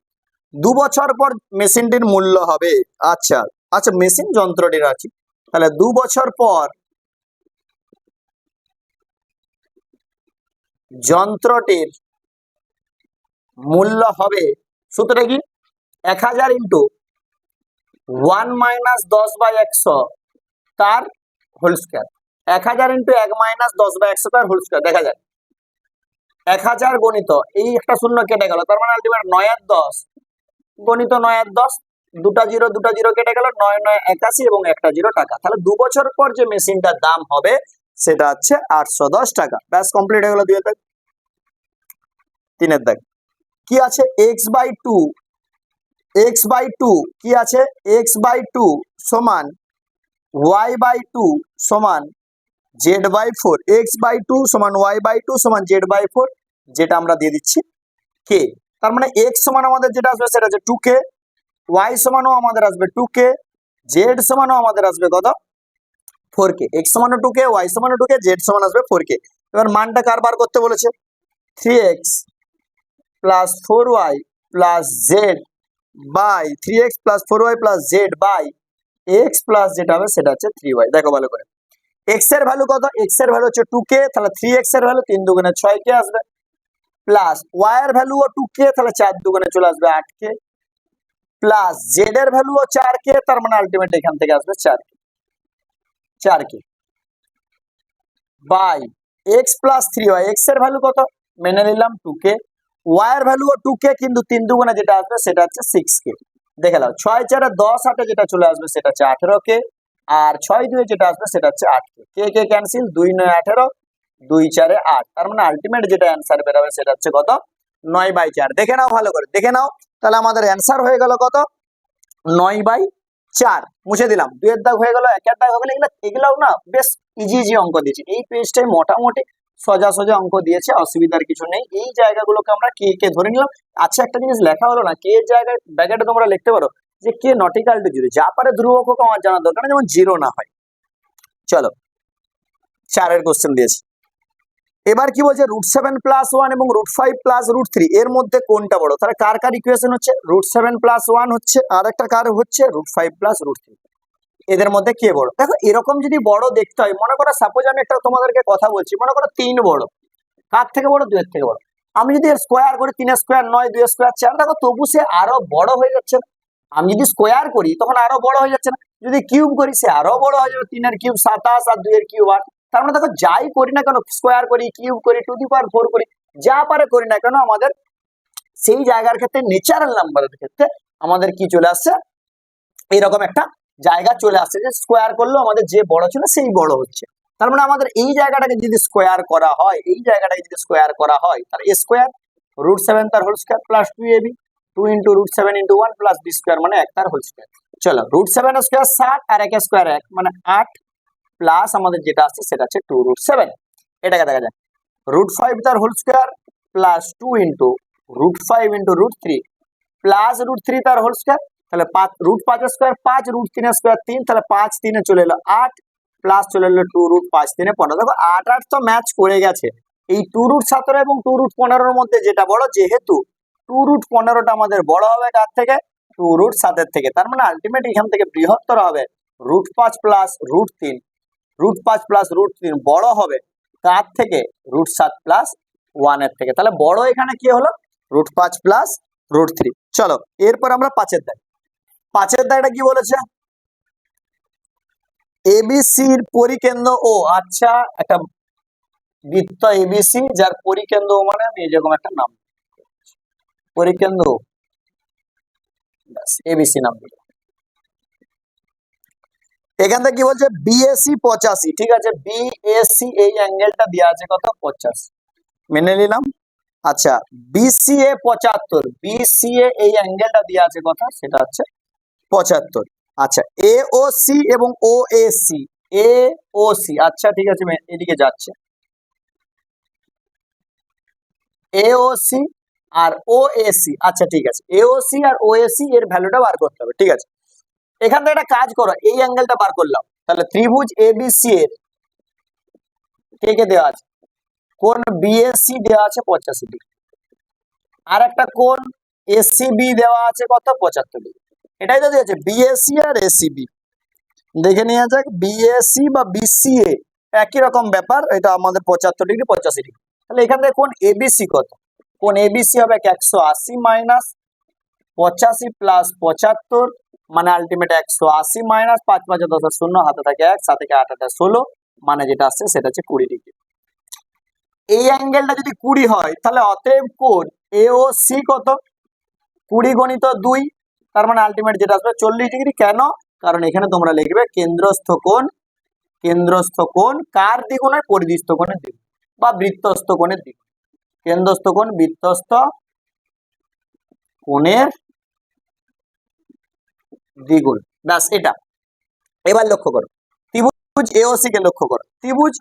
2 বছর পর মেশিনটির মূল্য হবে, আচ্ছা আচ্ছা মেশিন যন্ত্রটির আছে, তাহলে 2 বছর পর যন্ত্রটির মূল্য হবে, সূত্রটা কি, 1000 ইন্টু 1 মাইনাস 10/100 তার হোল স্কয়ার। 1000 ইন্টু 1 মাইনাস 10/100 তার হোল স্কয়ার। দেখা যায় 1000 গণিত এই একটা শূন্য কেটে গেল, তার মানে আলটিমেট 9 আর 10 গণিত 9 আর 10, দুটা জিরো কেটে গেল, 9 9 81 এবং একটা 0 টাকা। তাহলে 2 বছর পর যে মেশিনটার দাম হবে সেটা হচ্ছে 810 টাকা। ব্যাস কমপ্লিট হয়ে গেল। 2 এর দাগ। 3 এর দাগ কি আছে, x/2 কি আছে, x/2 সমান y/2 সমান z/4, x/2 সমান y/2 সমান z/4, যেটা আমরা দিয়ে দিচ্ছি k। তার মানে x সমান আমাদের যেটা আসবে সেটা হচ্ছে 2k, y সমানও আমাদের আসবে 2k, z সমানও আমাদের আসবে কত, 4k। x সমানও 2k, y সমানও 2k, z সমান আসবে 4k। এবার মানটা কার বার করতে বলেছে, 3x plus 4y plus z by 3x plus 4y plus z by x plus যেটা হবে সেটা হচ্ছে 3y। দেখো ভালো করে, x এর ভ্যালু কত, x এর ভ্যালু হচ্ছে 2k, তাহলে 3x এর ভ্যালু 3 দুগুণে 6k আসবে, প্লাস y এর ভ্যালু ও 2k, তাহলে 4 দুগুণে চলে আসবে 8k, প্লাস z এর ভ্যালু ও 4k, তার মানে আলটিমেট এখান থেকে আসবে 4k by x plus 3y। x এর ভ্যালু কত, মেনে নিলাম 2k, y এর ভ্যালু ও 2k, কিন্তু 3 দুগুণে যেটা আসবে সেটা হচ্ছে 6k। দেখে নাও 6 4 10 8 যেটা চলে আসবে সেটা হচ্ছে 18k, আর 6 2 যেটা আসবে সেটা হচ্ছে 8k। কে ক্যান্সেল, 2 9 18, 2 4 8, তার মানে আলটিমেট যেটা অ্যান্সার বের হবে সেটা হচ্ছে কত, 9/4। দেখে নাও ভালো করে, দেখে নাও। তাহলে আমাদের অ্যান্সার হয়ে গেল কত, 9/4। মুছে দিলাম। 2 এর দাগ হয়ে গেল, 1 এর দাগ হয়ে গেল। এগুলাও না বেশ ইজি অঙ্ক দিয়েছে এই পেজটাই, মোটামুটি সোজা অঙ্ক দিয়েছে, অসুবিধার কিছু নেই। এই জায়গাগুলোকে আমরা কে ধরে নিলাম। আচ্ছা একটা জিনিস লেখা হলো না, কে এর জায়গায় ব্র্যাকেটে তোমরা লিখতে পারো যে কে নট ইকুয়াল টু 0, যা পারে ধ্রুবক আমার জানা দরকার না, যেমন 0 না হয়। চলো 4 এর কোশ্চেন দিয়েছি। এবার কি বলছে, √7 + 1 এবং √5 + √3 এর মধ্যে কোনটা বড়। তাহলে কার ইকুয়েশন হচ্ছে, √7 + 1 হচ্ছে, আর একটা কার হচ্ছে √5 + √3। এদের মধ্যে কে বড়। দেখো এরকম যদি বড় দেখতে হয়, মনে করো সাপোজ আমি একটা তোমাদেরকে কথা বলছি, মনে করো 3 বড়, কার থেকে বড়, 2 এর থেকে বড়। আমি যদি স্কোয়ার করি, 3 স্কোয়ার 9, 2 স্কোয়ার 4, দেখো তবু সে আরো বড় হয়ে যাচ্ছে না। আমি যদি স্কোয়ার করি তখন আরো বড় হয়ে যাচ্ছে না, যদি কিউব করি সে আরো বড় হয়ে যাবে, 3 এর কিউব 27 আর 2 এর কিউব 8। তার মানে দেখো যাই করি না কেন, স্কোয়ার করি, কিউব করি, টু দি পাওয়ার 4 করি, যা পারে করি না কেন, আমাদের সেই জায়গার ক্ষেত্রে ন্যাচারাল নাম্বারের ক্ষেত্রে আমাদের কি চলে আসছে, এরকম একটা জায়গা চলে আসছে যে স্কোয়ার করলেও আমাদের যে বড় ছিল সেই বড় হচ্ছে। তার মানে আমাদের এই জায়গাটাকে যদি স্কোয়ার করা হয়, তাহলে a স্কোয়ার √7 তার whole square plus 2ab, 2 × √7 × 1 plus b square মানে 1 তার হোল স্কোয়ার। চলো √7 স্কোয়ার 60 আর 1 স্কোয়ার 1 মানে 8, প্লাস আমাদের যেটা আসছে সেটা হচ্ছে 2√7। এটাকে দেখা যায় √5 তার হোল স্কোয়ার প্লাস 2 × √5 × √3 প্লাস √3 তার হোল স্কোয়ার। তাহলে 5 স্কোয়ার 5, √3 স্কোয়ার 3, তাহলে 5 3 চলে এলো 8, প্লাস চলে এলো 2√5 3 15। দেখো 8 8 তো ম্যাচ করে গেছে। এই 2√17 এবং 2√15 এর মধ্যে যেটা বড়, যেহেতু 2√15টা আমাদের বড় হবে কার থেকে, 2√7 এর থেকে। তার মানে আলটিমেট এখান থেকে বৃহত্তর হবে √5 + √3, √5 + √3 বড় হবে কার থেকে √7 প্লাস 1 এর থেকে। তাহলে বড় এখানে কি হলো √5 প্লাস √3। চলো এরপর আমরা 5 এর দাগ। 5 এর দাগটা কি বলেছে, এবিসির পরিকেন্দ্র ও, আচ্ছা একটা বৃত্ত এবিসি যার পরিকেন্দ্র ও, মানে আমি এরকম একটা নাম পরিকেন্দ্র এবিসি নাম দিলাম। এখান থেকে কি বলছে বিএসি 85, ঠিক আছে, বিএসি এই অ্যাঙ্গেলটা দেওয়া আছে কত 85, মেনে নিলাম। আচ্ছা বিসিএ 75, বিসিএ এই অ্যাঙ্গেলটা দেওয়া আছে কত, সেটা হচ্ছে 75। আচ্ছা এওসি এবং ওএসি, এওসি আচ্ছা ঠিক আছে এদিকে যাচ্ছে, এওসি আর ওএসি, আচ্ছা ঠিক আছে এওসি আর ওএসি এর ভ্যালুটা বার করতে হবে, ঠিক আছে। এখান থেকে একটা কাজ করো, এই অ্যাঙ্গেলটা বার করলাম, তাহলে ত্রিভুজ এবিসি এর কে কে দেওয়া আছে, কোণ বিএসি দেওয়া আছে 85 ডিগ্রি, আর একটা কোণ এসিবি দেওয়া আছে কত 75 ডিগ্রি। এটাই তো দিয়েছে বিএসি আর এসিবি, দেখে নেওয়া যাক বিএসি বা বিসিএ একই রকম ব্যাপার, এটা আমাদের 75 ডিগ্রি 85 ডিগ্রি। তাহলে এখান থেকে কোণ এবিসি কত, কোণ এবিসি হবে 180 মাইনাস 85 প্লাস 75, মানে আলটিমেট 180 মাইনাস 5 5 10 0, হাতে থাকে 1, 7 থেকে 8 8 16, মানে যেটা আসছে সেটা হচ্ছে 20 ডিগ্রি। এই অ্যাঙ্গেলটা যদি 20 হয় তাহলে অতএব কোণ এওসি কত 20 গণিত 2, তার মানে আলটিমেট যেটা আসবে 40 ডিগ্রি। কেন, কারণ এখানে তোমরা লিখবে কেন্দ্রস্থ কোণ কার দ্বিগুণ হয়, পরিধিস্থ কোণের দ্বিগুণ বা বৃত্তস্থ কোণের দ্বিগুণ, কেন্দ্রস্থ কোণ বৃত্তস্থ কোণের দ্বিগুণ, ব্যাস এটা। এবার লক্ষ্য করো ত্রিভুজ এওসি কে লক্ষ্য করো, ত্রিভুজ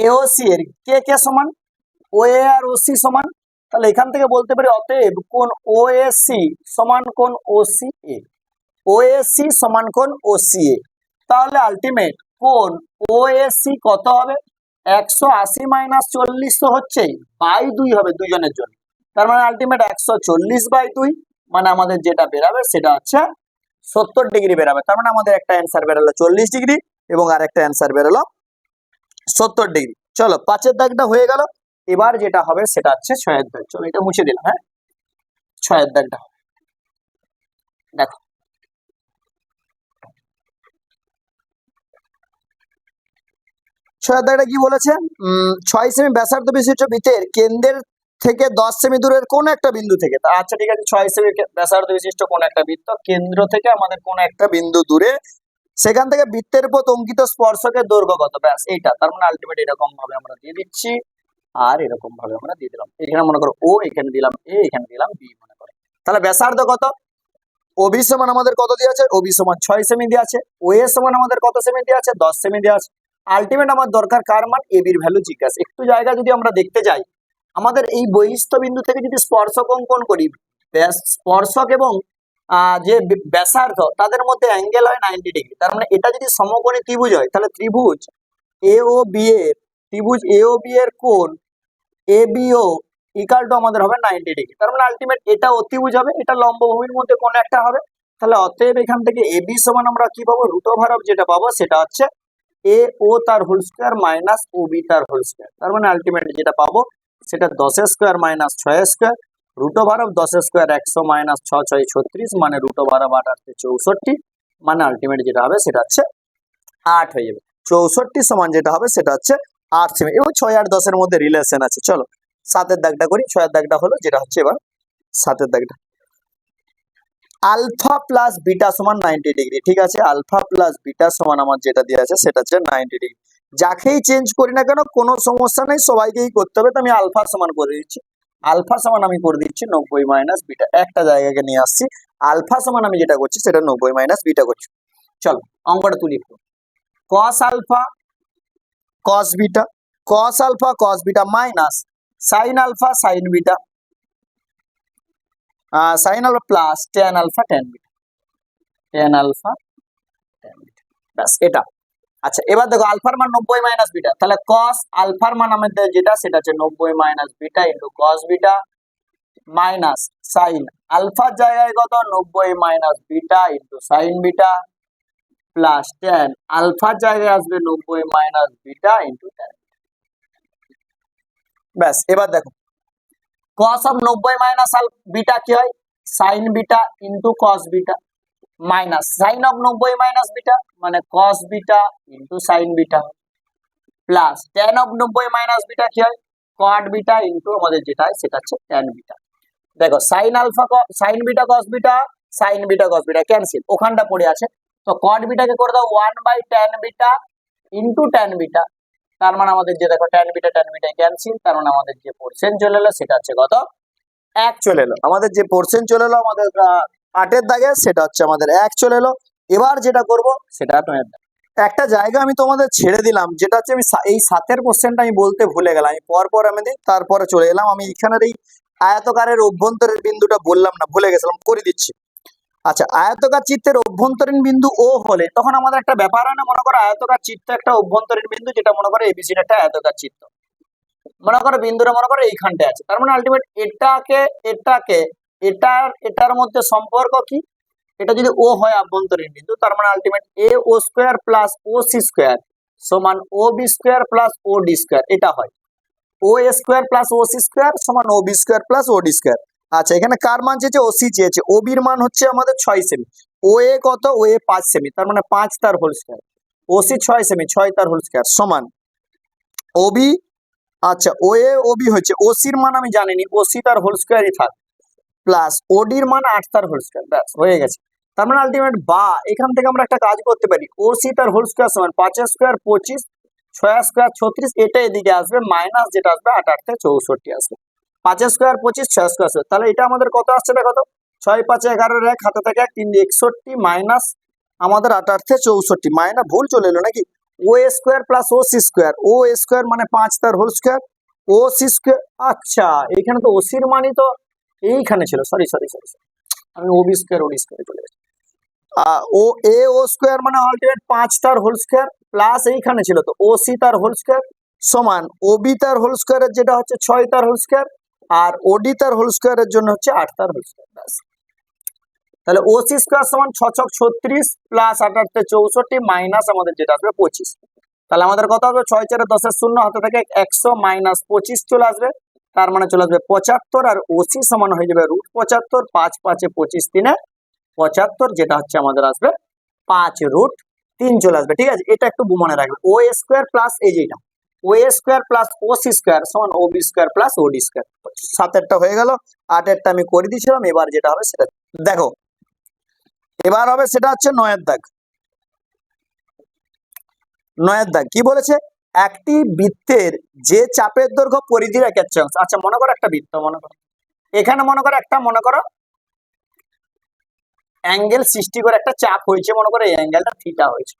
এওসি এর কে কে সমান, ওএ আর ওসি সমান, তাহলে এখান থেকে বলতে পারি অতএব কোণ ওএসি সমান কোণ ওসিএ, ওএসি সমান কোণ ওসিএ। তাহলে আলটিমেট কোণ ওএসি কত হবে 180 মাইনাস 40 তো হচ্ছেই, বাই 2 হবে দুজনের জন্য, তার মানে আলটিমেট 140/2, মানে আমাদের যেটা বেরাবে সেটা হচ্ছে 70 ডিগ্রি বেরাবে। তার মানে আমাদের একটা অ্যান্সার বেরালো 40 ডিগ্রি এবং আর একটা অ্যান্সার বেরালো 70 ডিগ্রি। চলো 5 এর দাগটা হয়ে গেল, এবার যেটা হবে সেটা হচ্ছে 6 এর দাগ। চলো এটা মুছে দিলাম, হ্যাঁ 6 এর দাগটা দেখো, 6 এর দাগটা কি বলেছে, 6 সেমি ব্যাসার্ধ বিশিষ্ট বৃত্তের কেন্দ্রের থেকে 10 সেমি দূরের কোন একটা বিন্দু থেকে, আচ্ছা ঠিক আছে 6 সেমি ব্যাসার্ধ বিশিষ্ট কোন একটা বৃত্ত, কেন্দ্র থেকে আমাদের কোন একটা বিন্দু দূরে, সেখান থেকে বৃত্তের উপর অঙ্কিত স্পর্শকের দৈর্ঘ্য কত, ব্যাস এইটা। তার মানে আলটিমেট এরকম ভাবে আমরা দিয়ে দিচ্ছি আর এরকম ভাবে আমরা দিয়ে দিলাম, এখানে মনে করো ও, এখানে দিলাম এ, এখানে দিলাম বি মনে করো। তাহলে ব্যাসার্ধ কত, ওবি সমান আমাদের কত দেওয়া আছে, ওবি সমান 6 সেমি দেওয়া আছে, ও এ সমান আমাদের কত সেমি দেওয়া আছে 10 সেমি দেওয়া আছে। আলটিমেট আমার দরকার কার মান, এবির ভ্যালু জিজ্ঞাসা। একটু জায়গা যদি আমরা দেখতে যাই, আমাদের এই বহিস্থ বিন্দু থেকে যদি স্পর্শক অঙ্কন করি, স্পর্শক এবং যে ব্যাসার্ধ তাদের মধ্যে অ্যাঙ্গেল হয় 90 ডিগ্রি, তার মানে এটা যদি সমকোণী ত্রিভুজ হয় তাহলে ত্রিভুজ এ ও বি এর কোণ A B O equal to আমাদের হবে 90 ডিগ্রি, তার মানে আলটিমেট এটা অতিভুজ হবে, এটা লম্বভূমির মধ্যে কোন একটা হবে। তাহলে অতএব এখান থেকে এ বি সমান আমরা কি পাবো, √ওভার অফ যেটা পাবো সেটা হচ্ছে এ ও তার হোল স্কয়ার মাইনাস ও বি তার হোল স্কয়ার, তার মানে আলটিমেট যেটা পাবো সেটা 10 square minus 6 square, √over of 10 square 100 minus 6 6 36, মানে √ওভার অফ 8 8 64, মানে আলটিমেট যেটা হবে সেটা হচ্ছে 8 হয়ে যাবে। 64 সমান যেটা হবে সেটা হচ্ছে 8 সেমি, এবং 6 আর 10 এর মধ্যে রিলেশন আছে। চলো 7 এর দাগটা করি, 6 এর দাগটা হলো যেটা হচ্ছে এবার 7 এর দাগটা, আলফা প্লাস বিটা সমান 90 ডিগ্রি, ঠিক আছে, আলফা প্লাস বিটা সমান আমার যেটা দেওয়া আছে সেটা হচ্ছে 90 ডিগ্রি। যাকেই চেঞ্জ করি না কেন কোনো সমস্যা নেই, সবাইকেই করতে হবে, তো আমি আলফা সমান করে দিচ্ছি, আলফা সমান আমি করে দিচ্ছি 90 মাইনাস বিটা, একটা জায়গাকে নিয়ে আসছি, আলফা সমান আমি যেটা করছি সেটা 90 মাইনাস বিটা করছি। চলো অঙ্কটা তুলি, cos alpha cos beta, cos alpha cos beta minus sine alpha sine beta, sine alpha plus tan alpha tan beta, tan alpha tan beta, ব্যাস এটা। আচ্ছা এবার দেখো আলফার মান 90 মাইনাস বিটা, তাহলে কস আলফার মান আমাদের যেটা সেটা হচ্ছে 90 minus beta into cos beta minus sign আলফার জায়গায় কত 90 minus beta into sine beta plus ten, আলফার জায়গায় আসবে 90 মাইনাস বিটা ইন্টু টেন। ব্যাস, এবার দেখো কস অফ 90 মাইনাস বিটা কি হয়, sine beta into cos beta, minus sine of 90 minus beta মানে cos beta into sine beta, plus tan of 90 minus beta কি হয়, কট বিটা ইন্টু আমাদের যেটা হয় সেটা হচ্ছে টেন বিটা। দেখো sine alpha sine beta cos beta, sine beta cos beta cancel, ওখানটা পড়ে আছে, তো কট বিটাকে করে দাও 1/tan beta into tan beta, তার মানে আমাদের যে দেখো tan বিটা ক্যান্সেল, তার মানে আমাদের যে পোরশন চলে এলো সেটা হচ্ছে কত, 1 চলে এলো। আমাদের যে পোরশন চলে এলো আমাদের 8-এর দাগে সেটা হচ্ছে আমাদের 1 চলে এলো। এবার যেটা করব সেটা 9-এর দাগে। একটা জায়গা আমি তোমাদের ছেড়ে দিলাম, যেটা হচ্ছে আমি এই 7-এর কোশ্চেনটা আমি বলতে ভুলে গেলাম, আমি পর আমি তারপরে চলে এলাম, আমি এখানের এই আয়তকারের অভ্যন্তরের বিন্দুটা বললাম না, ভুলে গেছিলাম, করে দিচ্ছি। আচ্ছা, আয়তকার চিত্রের অভ্যন্তরীণ বিন্দু ও হলে তখন আমাদের একটা ব্যাপার হয় না, মনে করো আয়তকার চিত্র একটা অভ্যন্তরীণ বিন্দু, যেটা মনে করো এবিসির একটা আয়তকার চিত্র, মনে করো বিন্দুটা মনে করো এইখানটা আছে, তার মানে আলটিমেট এটার মধ্যে সম্পর্ক কি, এটা যদি ও হয় অভ্যন্তরীণ বিন্দু, তার মানে আলটিমেট এ ও স্কোয়ার প্লাস ও সি স্কোয়ার সমান ও বি স্কোয়ার প্লাস ও ডি স্কোয়ার, এটা হয় ও এ স্কোয়ার প্লাস ও সি স্কোয়ার সমান ও বি স্কোয়ার প্লাস ও ডি স্কোয়ার। আচ্ছা, এখানে কার মান চেয়েছে, ও সি চেয়েছে, ও বির মান হচ্ছে আমাদের 6 সেমি, ও এ কত, ও এ 5 সেমি, তার মানে 5 তার হোল স্কোয়ার, ও সি 6 সেমি, 6 তার হোল স্কোয়ার সমান ও বি, আচ্ছা ও এ ও বি হচ্ছে, ও সির মান আমি জানিনি, ও সি তার হোল স্কোয়ারই থাক, প্লাস ও ডির মান 8 তার হোল স্কোয়ার, ব্যাস হয়ে গেছে। তার মানে আলটিমেট বা এখান থেকে আমরা একটা কাজ করতে পারি, ও সি তার হোল স্কোয়ার সমান 5 স্কোয়ার 25, 6 স্কোয়ার 36, এটা এদিকে আসবে, মাইনাস যেটা আসবে 8 8 থেকে 64 আসবে, 5 স্কোয়ার 25, 6 স্কোয়ার, তাহলে এটা আমাদের কত আসছে দেখো তো, 6 5 11 এক হাতে থেকে 1 3 61 মাইনাস আমাদের 8 8 থেকে 64, মাইনাস ভুল চলে এলো নাকি, ও এ স্কোয়ার প্লাস ও সি স্কোয়ার, ও এ স্কোয়ার মানে 5 তার হোল স্কোয়ার, ও সি স্কোয়ার, আচ্ছা এখানে তো ও সির মানই তো এইখানে ছিল, সরি আমি ও বি স্কোয়ার ও ডি স্কোয়ারে চলে গেছি, ও এ ও স্কোয়ার মানে আলটিমেট 5 তার হোল স্কোয়ার প্লাস এইখানে ছিল তো ও সি তার হোল স্কোয়ার সমান ও বি তার হোল স্কোয়ারের যেটা হচ্ছে 6 তার হোল স্কোয়ার, আর ও ডি তার হোল স্কোয়ারের জন্য হচ্ছে 8 তার হোল স্কোয়ার, ব্যাস। তাহলে ও সি স্কোয়ার সমান 6 6 36 প্লাস 8 8 থেকে 64 মাইনাস আমাদের যেটা আসবে 25, তাহলে আমাদের কত হবে, 6 4 10 শূন্য হাতে থেকে 100 মাইনাস 25 চলে আসবে, তার মানে চলে আসবে 75, আর ওসি সমান হয়ে যাবে √75, 5 5 25 3 75, যেটা হচ্ছে আমাদের আসবে 5√3 চলে আসবে, ঠিক আছে। এটা একটু মনে রাখবে, ও এ স্কোয়ার প্লাস এই যেটা ও এ স্কোয়ার প্লাস ও সি স্কোয়ার সমান ও বি স্কোয়ার প্লাস ও ডি স্কোয়ার, 7-এরটা হয়ে গেল, 8-এরটা আমি করে দিয়েছিলাম, এবার যেটা হবে সেটা দেখো, এবার হবে সেটা হচ্ছে 9-এর দাগ। 9-এর দাগ কি বলেছে, একটি বৃত্তের যে চাপের দৈর্ঘ্য পরিধির 1/4 আচ্ছা মনে করো একটা বৃত্ত, মনে করো এখানে মনে করো অ্যাঙ্গেল সৃষ্টি করে একটা চাপ হয়েছে, মনে করো এই অ্যাঙ্গেলটা থিটা হয়েছে,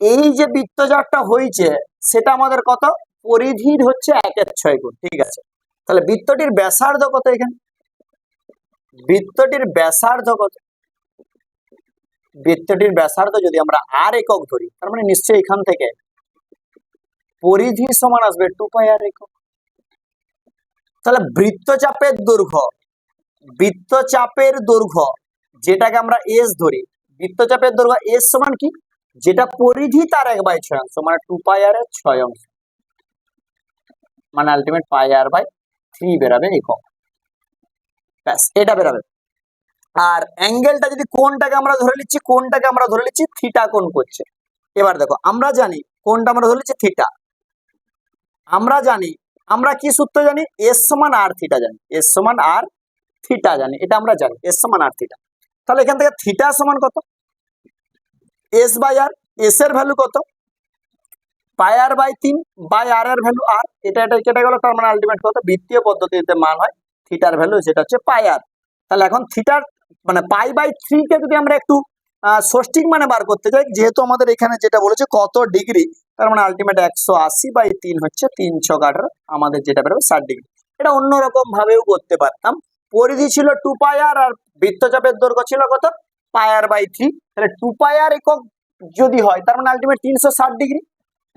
এই যে বৃত্তচাপটা হয়েছে সেটা আমাদের কত, পরিধির হচ্ছে 1/6 গুণ, ঠিক আছে। তাহলে বৃত্তটির ব্যাসার্ধ কত, এখানে বৃত্তটির ব্যাসার্ধ কত, বৃত্তটির ব্যাসার্ধ যদি আমরা আর একক ধরি, তার মানে নিশ্চয়ই এখান থেকে পরিধি সমান আসবে 2π r একক। তাহলে বৃত্তচাপের দৈর্ঘ্য যেটাকে আমরা এস ধরি, বৃত্তচাপের দৈর্ঘ্য এস সমান কি, যেটা পরিধি তার 1/6 মানে 2π r এর 6 অংশ, মানে আলটিমেট πr/3 বেরাবে একক, ব্যাস এটা বেরাবে। আর অ্যাঙ্গেলটা যদি কোণটাকে আমরা ধরে নিচ্ছি থিটা কোণ করছে। এবার দেখো আমরা জানি কোণটা আমরা ধরে নিচ্ছি থিটা, আমরা কি সূত্র জানি, এস সমান আর থিটা জানি, এস সমান আর থিটা জানি, এটা আমরা জানি এস সমান আর থিটা। তাহলে এখান থেকে থিটা সমান কত, এস বাই আর, এস এর ভ্যালু কত, πr/3 বাই আর এর ভ্যালু আর, এটা কেটে গেল, তার মানে আলটিমেট কত, বৃত্তীয় পদ্ধতিতে মান হয় থিটার ভ্যালু যেটা হচ্ছে πr। তাহলে এখন থিটার মানে π/3 কে যদি আমরা একটু ষষ্ঠিক মানে বার করতে চাই, যেহেতু আমাদের এখানে যেটা বলেছে কত ডিগ্রি, তার মানে আলটিমেট 180/3 হচ্ছে 3 ছক 18, আমাদের যেটা বেরোবে 60 ডিগ্রি। এটা অন্যরকম ভাবেও করতে পারতাম, পরিধি ছিল 2π r আর বৃত্তচাপের দৈর্ঘ্য ছিল কত, πr/3, তাহলে 2π r একক যদি হয় তার মানে আলটিমেট 360 ডিগ্রি,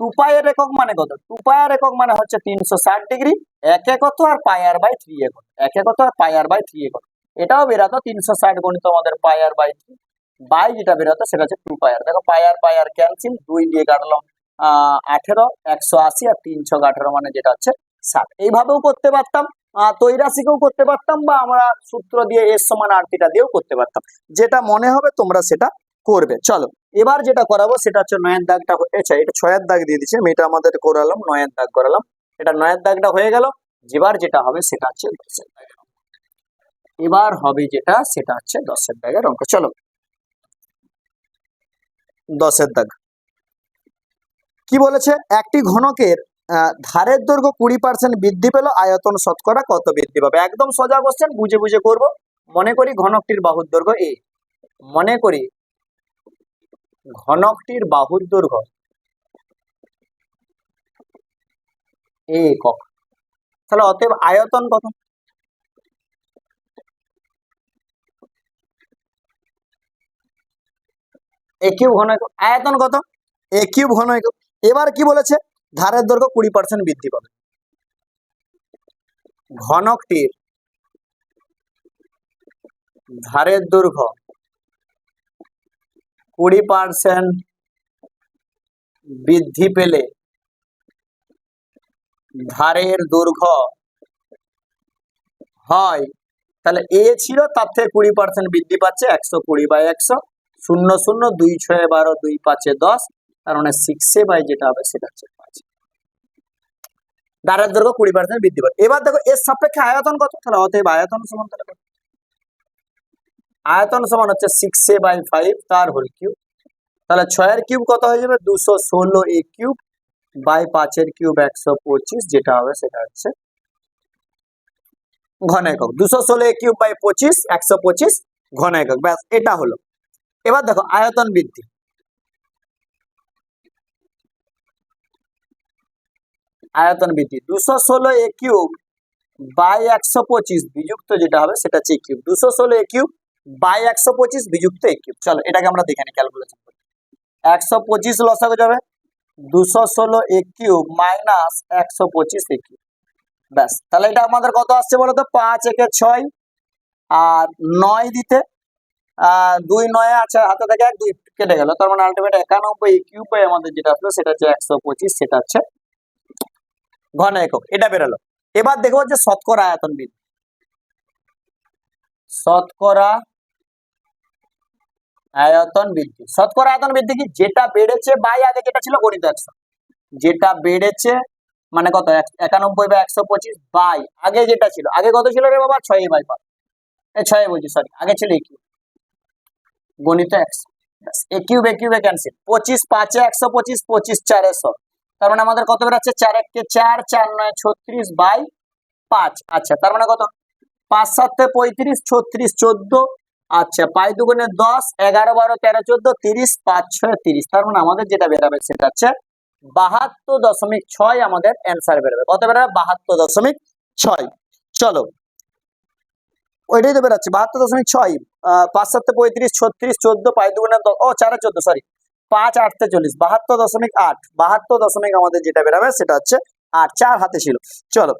2π এর একক মানে কত, 2π এর একক মানে হচ্ছে 360 ডিগ্রি, একে কত আর πr/3 একক, একে কত আর πr/3 একক, এটাও বেরাতো 360 গণিত আমাদের πr/3, বাই যেটা বেরোতো সেটা হচ্ছে 2 পাই আর। দেখো পাই আর ক্যান্সেল, 2 দিয়ে কাটলাম 18, 180 আর 3 ছক 18 মানে যেটা হচ্ছে 60। এইভাবেও করতে পারতাম, তৈরাশিকেও করতে পারতাম, বা আমরা সূত্র দিয়ে এস সমান আর থিটা দিয়েও করতে পারতাম, যেটা মনে হবে তোমরা সেটা করবে। চলো এবার যেটা করাবো সেটা হচ্ছে 9-এর দাগটা হয়েছে, এটা 6-এর দাগ দিয়ে দিচ্ছে, আমি এটা আমাদের করালাম, 9-এর দাগ করালাম, এটা 9-এর দাগটা হয়ে গেল। এবার যেটা হবে সেটা হচ্ছে 10-এর দাগের অঙ্ক। এবার হবে যেটা সেটা হচ্ছে 10-এর দাগের অঙ্ক। চলো 10-এর দাগ কি বলেছে, একটি ঘনকের ধারের দৈর্ঘ্য 20% বৃদ্ধি পেল, আয়তন শতকরা কত বৃদ্ধি পাবে? একদম সোজা কোশ্চেন, বুঝে বুঝে করব। মনে করি ঘনকটির বাহুর দৈর্ঘ্য এ, মনে করি ঘনকটির বাহুর দৈর্ঘ্য এ একক, তাহলে অতএব আয়তন কত? এ কিউব ঘন একক। আয়তন কত? এ কিউব ঘন একক। এবার কি বলেছে, ধারের দৈর্ঘ্য 20% বৃদ্ধি পাবে, ঘনকটির ধারের দৈর্ঘ্য 20% বৃদ্ধি পেলে ধারের দৈর্ঘ্য হয়, তাহলে এ ছিল তার থেকে 20% বৃদ্ধি পাচ্ছে, 120/100, 0 0 2 6 12 2 5 10, তার মানে 6 বাই যেটা হবে সেটা হচ্ছে 5। ধারের দৈর্ঘ্য 20% বৃদ্ধি পাবে। এবার দেখো এর সাপেক্ষে আয়তন কত, তাহলে অতএব আয়তন সমান, তাহলে কত? আয়তন সমান হচ্ছে 6a/5 তার হোল কিউব, তাহলে 6-এর কিউব কত হয়ে যাবে, 216 a কিউব বাই 5-এর কিউব 125, যেটা হবে সেটা হচ্ছে ঘন একক। 216 a কিউব বাই 25 125 ঘন একক, ব্যাস এটা হলো। এবার দেখো আয়তন বৃদ্ধি, আয়তন বৃদ্ধি 216 a কিউব বাই 125 বিযুক্ত যেটা হবে সেটা হচ্ছে কিউব, 216 a কিউব বাই 125 বিযুক্ত a কিউব। চলো এটাকে আমরা দেখে নিই, ক্যালকুলেশন করি। 125 লসাগু যাবে, 216 a cube minus 125 a cube, ব্যাস। তাহলে এটা আমাদের কত আসছে বলতো, 5 একে 6 আর 9 দিতে 2 9 আছে হাতে থেকে 1 2 কেটে গেল, তার মানে আলটিমেট 91 a কিউব বাই আমাদের যেটা আসলো সেটা হচ্ছে 125, সেটা হচ্ছে ঘন একক, এটা বেরোলো। এবার দেখবো যে শতকরা আয়তন বৃদ্ধি, শতকরা আয়তন বৃদ্ধি, শতকরা আয়তন বৃদ্ধি কি, যেটা বেড়েছে বাই আগে যেটা ছিল গণিত 100, যেটা বেড়েছে মানে কত 91/125 বাই আগে যেটা ছিল, আগে কত ছিল রে বাবা, 6/5, 6 বলছি সরি, আগে ছিল এ কিউব গণিত 100, এ কিউব ক্যান্সেল, 25 5 এ 125, 25 4 এ 100, তার মানে আমাদের কত বেরোচ্ছে 4 1 কে 4 4 9 36 বাই 5। আচ্ছা তার মানে কত, 5 7 এ 35 36 14, আচ্ছা 5 দুগুণে 10 11 12 13 14 30, 5 6 30, তার মানে আমাদের যেটা বেরোবে সেটা হচ্ছে 72.6 আমাদের অ্যান্সার বেরোবে। কত বেরোবে, 72.6। চলো ওইটাই তো বেরোচ্ছে 72.6, 5 7 35 36 14, 5 দুগুণে 10, ও 4 14 সরি 5 8 40, 72.8, 72 আমাদের যেটা বেরোবে সেটা হচ্ছে 8, 4 হাতে ছিল। চলো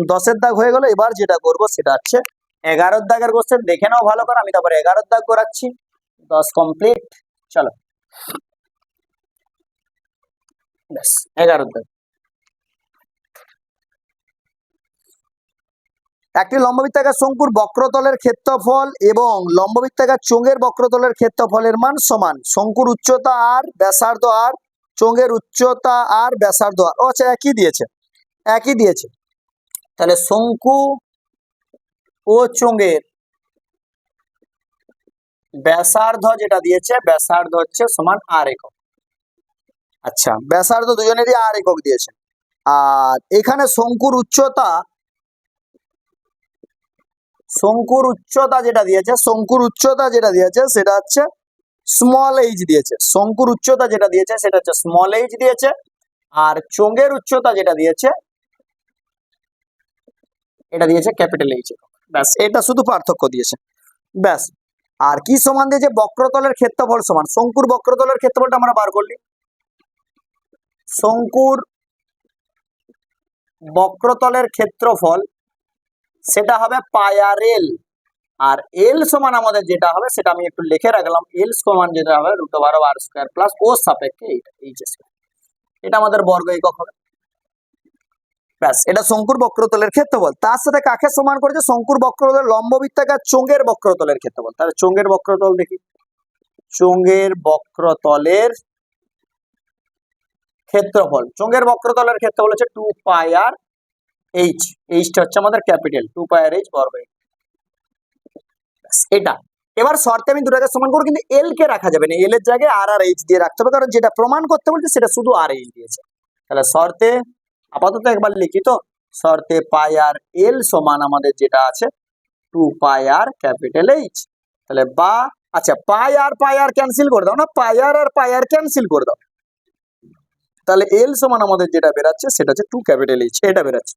10-এর দাগ হয়ে গেল। এবার যেটা করব সেটা হচ্ছে 11-এর দাগের কোশ্চেন, দেখে নাও ভালো করে, আমি তারপরে 11-এর দাগ করাচ্ছি। 10 কমপ্লিট। চলো ব্যাস 11-এর দাগ, একটি লম্ববৃত্তাকার শঙ্কুর বক্রতলের ক্ষেত্রফল এবং লম্ববৃত্তাকার চোঙের বক্রতলের ক্ষেত্রফলের মান সমান, শঙ্কুর উচ্চতা আর ব্যাসার্ধ আর চোঙের উচ্চতা আর ব্যাসার্ধ আর, ও আচ্ছা একই দিয়েছে, একই দিয়েছে, তাহলে শঙ্কু ও চোঙের ব্যাসার্ধ যেটা দিয়েছে, ব্যাসার্ধ হচ্ছে সমান আর একক। আচ্ছা ব্যাসার্ধ দুজনেরই আর একক দিয়েছে, আর এখানে শঙ্কুর উচ্চতা, শঙ্কুর উচ্চতা যেটা দিয়েছে, শঙ্কুর উচ্চতা যেটা দিয়েছে সেটা হচ্ছে স্মল এইচ দিয়েছে, শঙ্কুর উচ্চতা যেটা দিয়েছে সেটা হচ্ছে স্মল এইচ দিয়েছে, আর চোঙের উচ্চতা যেটা দিয়েছে এটা দিয়েছে ক্যাপিটাল এইচ। ব্যাস এটা শুধু পার্থক্য দিয়েছে, ব্যাস। আর কি সমান দিয়েছে, বক্রতলের ক্ষেত্রফল সমান, শঙ্কুর বক্রতলের ক্ষেত্রফলটা আমরা বার করলি, শঙ্কুর বক্রতলের ক্ষেত্রফল সেটা হবে পাই আর এল, আর এল সমান আমাদের যেটা হবে সেটা আমি একটু লিখে রাখলাম, এল সমান যেটা হবে √r² প্লাস ও সাপেক্ষে এইচ স্কয়ার, এটা আমাদের বর্গ একক হবে। ব্যাস, এটা শঙ্কুর বক্রতলের ক্ষেত্রফল। তার সাথে কাকে সমান করেছে? শঙ্কুর বক্রতলের লম্ববৃত্তাকার চোঙের বক্রতলের ক্ষেত্রফল। তাহলে চোঙের বক্রতল দেখি, চোঙের বক্রতলের ক্ষেত্রফল, চোঙের বক্রতলের ক্ষেত্রফল হচ্ছে 2πr এইচ, এইচটা হচ্ছে আমাদের ক্যাপিটাল 2πr এইচ বর্গ। এটা এবার শর্তে আমি দুটাকে সমান করবো, কিন্তু এল কে রাখা যাবে না, এল এর জায়গায় আর আর এইচ দিয়ে রাখতে হবে, কারণ যেটা প্রমাণ করতে বলছে সেটা শুধু আর এইচ দিয়েছে। তাহলে শর্তে আপাতত একবার লিখি তো, শর্তে পাই আর এল সমান আমাদের যেটা আছে 2πr ক্যাপিটাল এইচ। তাহলে বা আচ্ছা পাই আর ক্যান্সেল করে দাও না, পাই আর ক্যান্সেল করে দাও, তাহলে এল সমান আমাদের যেটা বেরাচ্ছে সেটা হচ্ছে 2 ক্যাপিটাল এইচ, এটা বেরাচ্ছে।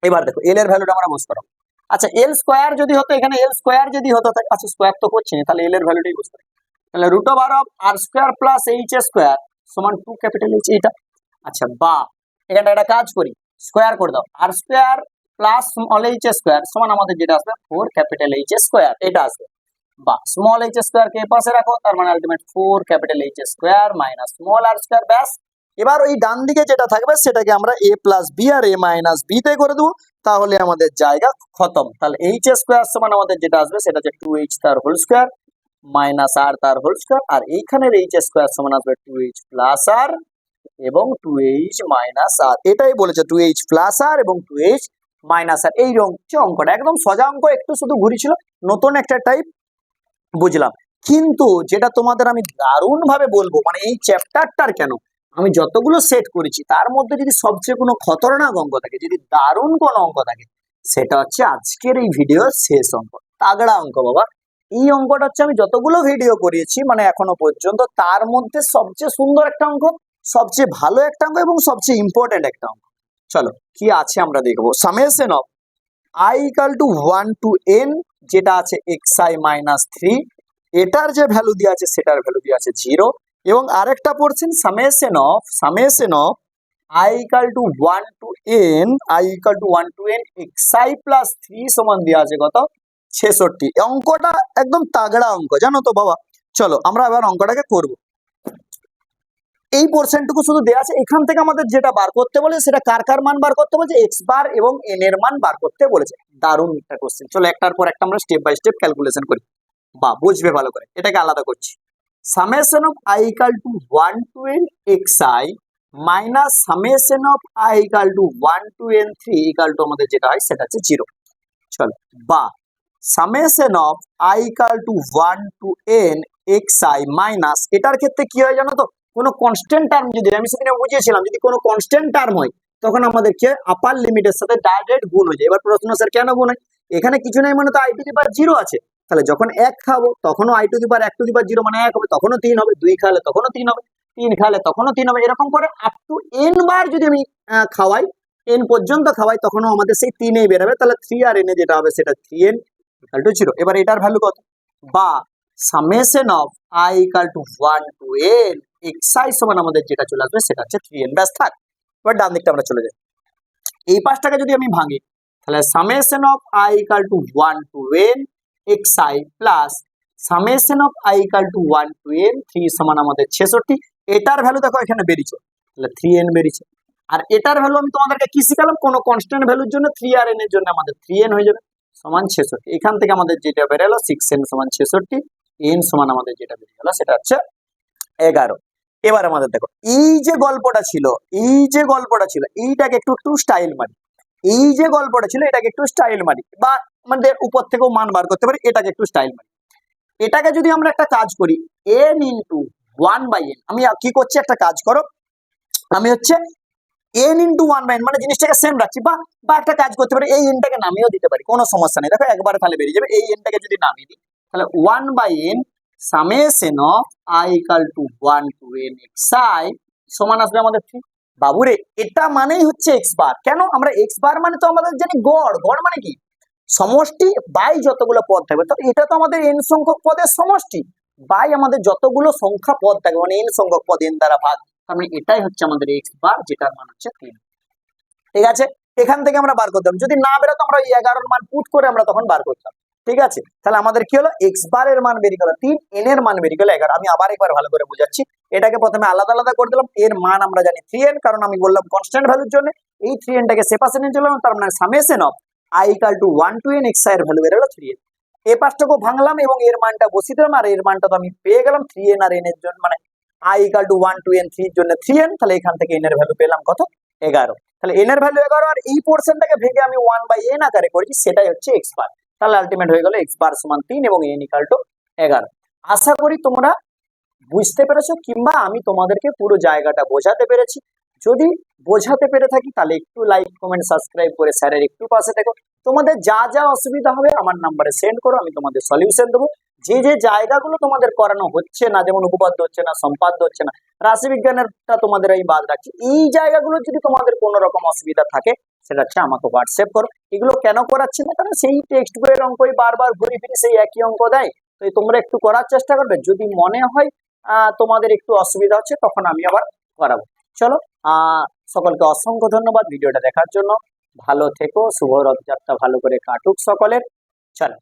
এবার দেখো এল এর ভ্যালুটা আমরা বসতে পারবো। আচ্ছা এল স্কোয়ার যদি হতো, এখানে এল স্কোয়ার যদি হতো, আচ্ছা স্কোয়ার তো করছি না, তাহলে এল এর ভ্যালুটাই বুঝতে পারি। তাহলে √r² প্লাস এইচ স্কোয়ার সমান 2 ক্যাপিটাল এইচ, এইটা। আচ্ছা বা এখানটা একটা কাজ করি, স্কোয়ার করে দাও, r² plus small H square সমান আমাদের যেটা আসবে 4 ক্যাপিটাল এইচ স্কোয়ার, এটা আসবে। বা স্মল এইচ স্কোয়ার কে পাশে রাখো, তার মানে ultimate 4 capital H square minus small r²। ব্যাস, এবার ওই ডান দিকে যেটা থাকবে সেটাকে আমরা a প্লাস বি আর a মাইনাস বি তে করে দেবো, তাহলে আমাদের জায়গা খতম। তাহলে এইচ স্কোয়ার সমান আমাদের যেটা আসবে সেটা হচ্ছে 2h তার হোল স্কোয়ার মাইনাস আর তার হোল স্কোয়ার, আর এইখানের এইচ স্কোয়ার সমান আসবে 2h প্লাস আর এবং 2h মাইনাস আর, এটাই বলেছে 2h প্লাস আর এবং 2h মাইনাস আর। এই হচ্ছে অঙ্কটা, একদম সোজা অঙ্ক, একটু শুধু ঘুরি ছিল, নতুন একটা টাইপ বুঝলাম। কিন্তু যেটা তোমাদের আমি দারুণ ভাবে বলবো, মানে এই চ্যাপ্টারটার কেন আমি যতগুলো সেট করেছি তার মধ্যে যদি সবচেয়ে কোনো খতরনাক অঙ্ক থাকে, যদি দারুণ কোনো অঙ্ক থাকে, সেটা হচ্ছে আজকের এই ভিডিওর শেষ অঙ্ক, তাগড়া অঙ্ক বাবা। এই অঙ্কটা হচ্ছে আমি যতগুলো ভিডিও করিয়েছি মানে এখনো পর্যন্ত, তার মধ্যে সবচেয়ে সুন্দর একটা অঙ্ক, সবচেয়ে ভালো একটা অঙ্ক এবং সবচেয়ে ইম্পর্টেন্ট একটা অঙ্ক। চলো কি আছে আমরা দেখবো। Summation of i equal to 1 to n, যেটা আছে xi মাইনাস 3, এটার যে ভ্যালু দিয়ে আছে সেটার ভ্যালু দিয়ে আছে 0, এবং আরেকটা পড়ছেন summation of i equal to 1 to n, i equal to 1 to n xi plus 3 সমান দিয়ে আছে কত? 66। অঙ্কটা একদম তাগড়া অঙ্ক, জানো তো বাবা। চলো আমরা এবার অঙ্কটাকে করব। এই পোর্শনটুকু শুধু দেওয়া আছে, এখান থেকে আমাদের যেটা বার করতে বলেছে সেটা কার কার মান বার করতে বলেছে, এক্স বার এবং এন এর মান বার করতে বলেছে। দারুণ একটা কোশ্চেন, চলো একটার পর একটা আমরা স্টেপ বাই স্টেপ ক্যালকুলেশন করি, বা বুঝবে ভালো করে। এটাকে আলাদা করছি, summation of i equal to 1 to n xi minus summation of i equal to 1 to n 3 equal to আমাদের যেটা হয় সেটা হচ্ছে 0। চলো বা summation of i equal to 1 to n xi minus, এটার ক্ষেত্রে কি হয় জানো তো, কোনো কনস্ট্যান্ট টার্ম যদি, আমি সেদিনে বুঝিয়েছিলাম, যদি কোনো কনস্ট্যান্ট টার্ম হয় তখন আমাদেরকে আপার লিমিটের সাথে ডাইরেক্ট গুণ হয়ে যায়। এবার প্রশ্ন স্যার কেন গুণ হয়, এখানে কিছু নেই মানে তো i টু দি পাওয়ার 0 আছে, তাহলে যখন 1 খাবো তখনও i to the power 1 to the power 0 মানে 1 হবে, তখনও 3 হবে, 2 খালে তখনও 3 হবে, 3 খালে তখনও 3 হবে, এরকম করে আপ টু n বার যদি আমি খাওয়াই, n পর্যন্ত খাওয়াই, তখনও আমাদের সেই 3 বেরোবে। তাহলে 3 আর n এ যেটা হবে সেটা 3n ইকুয়াল টু 0। এবার এটার ভ্যালু কত, বা summation of i equal to 1 to n xi সমান আমাদের যেটা চলে আসবে সেটা হচ্ছে 3n। ব্যাস থাক। এবার ডান দিকটা আমরা চলে যাই, এই পাশটাকে যদি আমি ভাঙি, তাহলে summation of i equal to 1 to n xi plus summation of i equal to 1 to n 3 সমান আমাদের 66। এটার ভ্যালু দেখো এখানে বেরিয়েছে, তাহলে 3n বেরিয়েছে। আর এটার ভ্যালু আমি তোমাদেরকে কি শিখালাম, কোনো কনস্ট্যান্ট ভ্যালুর জন্য 3 আর n এর জন্য আমাদের 3n হয়ে যাবে সমান 66। এখান থেকে আমাদের যেটা বেরোলো 6n সমান 66, n সমান আমাদের যেটা বেরিয়ে গেল সেটা হচ্ছে 11। এবার আমাদের দেখো এই যে গল্পটা ছিল, এইটাকে একটু একটু স্টাইল মারি, এই যে গল্পটা ছিল এটাকে একটু স্টাইল মারি, বা আমাদের উপর থেকেও মান বার করতে পারি, এটাকে একটু স্টাইল মারি। এটাকে যদি আমরা একটা কাজ করি n ইন্টু 1/n, আমি কি করছি একটা কাজ করো, আমি হচ্ছে n ইন্টু 1/n মানে জিনিসটাকে সেম রাখছি, বা একটা কাজ করতে পারি, এই nটাকে নামিয়েও দিতে পারি, কোনো সমস্যা নেই। দেখো একবারে তাহলে বেরিয়ে যাবে, এই nটাকে যদি নামিয়ে দিই তাহলে 1/n summation of i equal to 1 to n xi সমান আসবে আমাদের 3। বাবুরে এটা মানেই হচ্ছে x বার। কেন, আমরা x বার মানে তো আমাদের জানি গড়, গড় মানে কি সমষ্টি বাই যতগুলো পদ থাকবে, তো এটা তো আমাদের n সংখ্যক পদের সমষ্টি বাই আমাদের যতগুলো সংখ্যা পদ থাকবে, মানে n সংখ্যক পদ n দ্বারা ভাগ, তার মানে এটাই হচ্ছে আমাদের x বার, যেটার মান হচ্ছে 3। ঠিক আছে, এখান থেকে আমরা বার করতাম, যদি না বেরোতো আমরা ওই 11 এর মান পুট করে আমরা তখন বার করতাম। ঠিক আছে, তাহলে আমাদের কি হলো, এক্স বার এর মান বেরিয়ে গেল 3, এন এর মান বেরিয়ে গেল 11। আমি আবার একবার ভালো করে বোঝাচ্ছি, এটাকে প্রথমে আলাদা আলাদা করে দিলাম। এর মান আমরা জানি 3n, কারণ আমি বললাম কনস্ট্যান্ট ভ্যালুর জন্য। এই 3n টাকে সেপাশে নিয়ে চললাম, তার মানে summation of i equal to 1 to n, x এর ভ্যালু বেরোলো 3n। এ পাশটাকে ভাঙলাম এবং এর মানটা বসিয়ে দিলাম, আর এর মানটা তো আমি পেয়ে গেলাম 3n আর n এর জন্য, মানে i equal to 1 to n, 3 এর জন্য 3n। তাহলে এখান থেকে n এর ভ্যালু পেলাম কত, 11। তাহলে n এর ভ্যালু 11, আর এই পোর্শনটাকে ভেঙে আমি 1/n আকারে করেছি, সেটাই হচ্ছে এক্স বার। তাহলে আলটিমেট হয়ে গেল এক্স বার সমান 3 এবং n ইকুয়াল টু 11। আশা করি তোমরা বুঝতে পেরেছো, কিংবা আমি তোমাদেরকে পুরো জায়গাটা বোঝাতে পেরেছি। যদি বোঝাতে পেরে থাকি তাহলে একটু লাইক কমেন্ট সাবস্ক্রাইব করে স্যারের একটু পাশে থেকো। তোমাদের যা যা অসুবিধা হবে আমার নাম্বারে সেন্ড করো, আমি তোমাদের সলিউশন দেবো। যে যে জায়গাগুলো তোমাদের করানো হচ্ছে না, যেমন উপপাদ্য হচ্ছে না, সম্পাদ্য হচ্ছে না, রাশিবিজ্ঞানেরটা তোমাদের আমি বাদ রাখছি, এই জায়গাগুলো যদি তোমাদের কোনো রকম অসুবিধা থাকে সেটা হচ্ছে আমাকে হোয়াটসঅ্যাপ করো। এগুলো কেন করাচ্ছি না, কারণ সেই টেক্সট বইয়ের অঙ্কই বারবার ঘুরে ফিরে সেই একই অঙ্ক দেয়। তো তোমরা একটু করার চেষ্টা করবে, যদি মনে হয় তোমাদের একটু অসুবিধা হচ্ছে তখন আমি আবার করাবো। চলো, সকলকে অসংখ্য ধন্যবাদ ভিডিওটা দেখার জন্য। ভালো থেকো, শুভ রথযাত্রা ভালো করে কাটুক সকলের। চলো।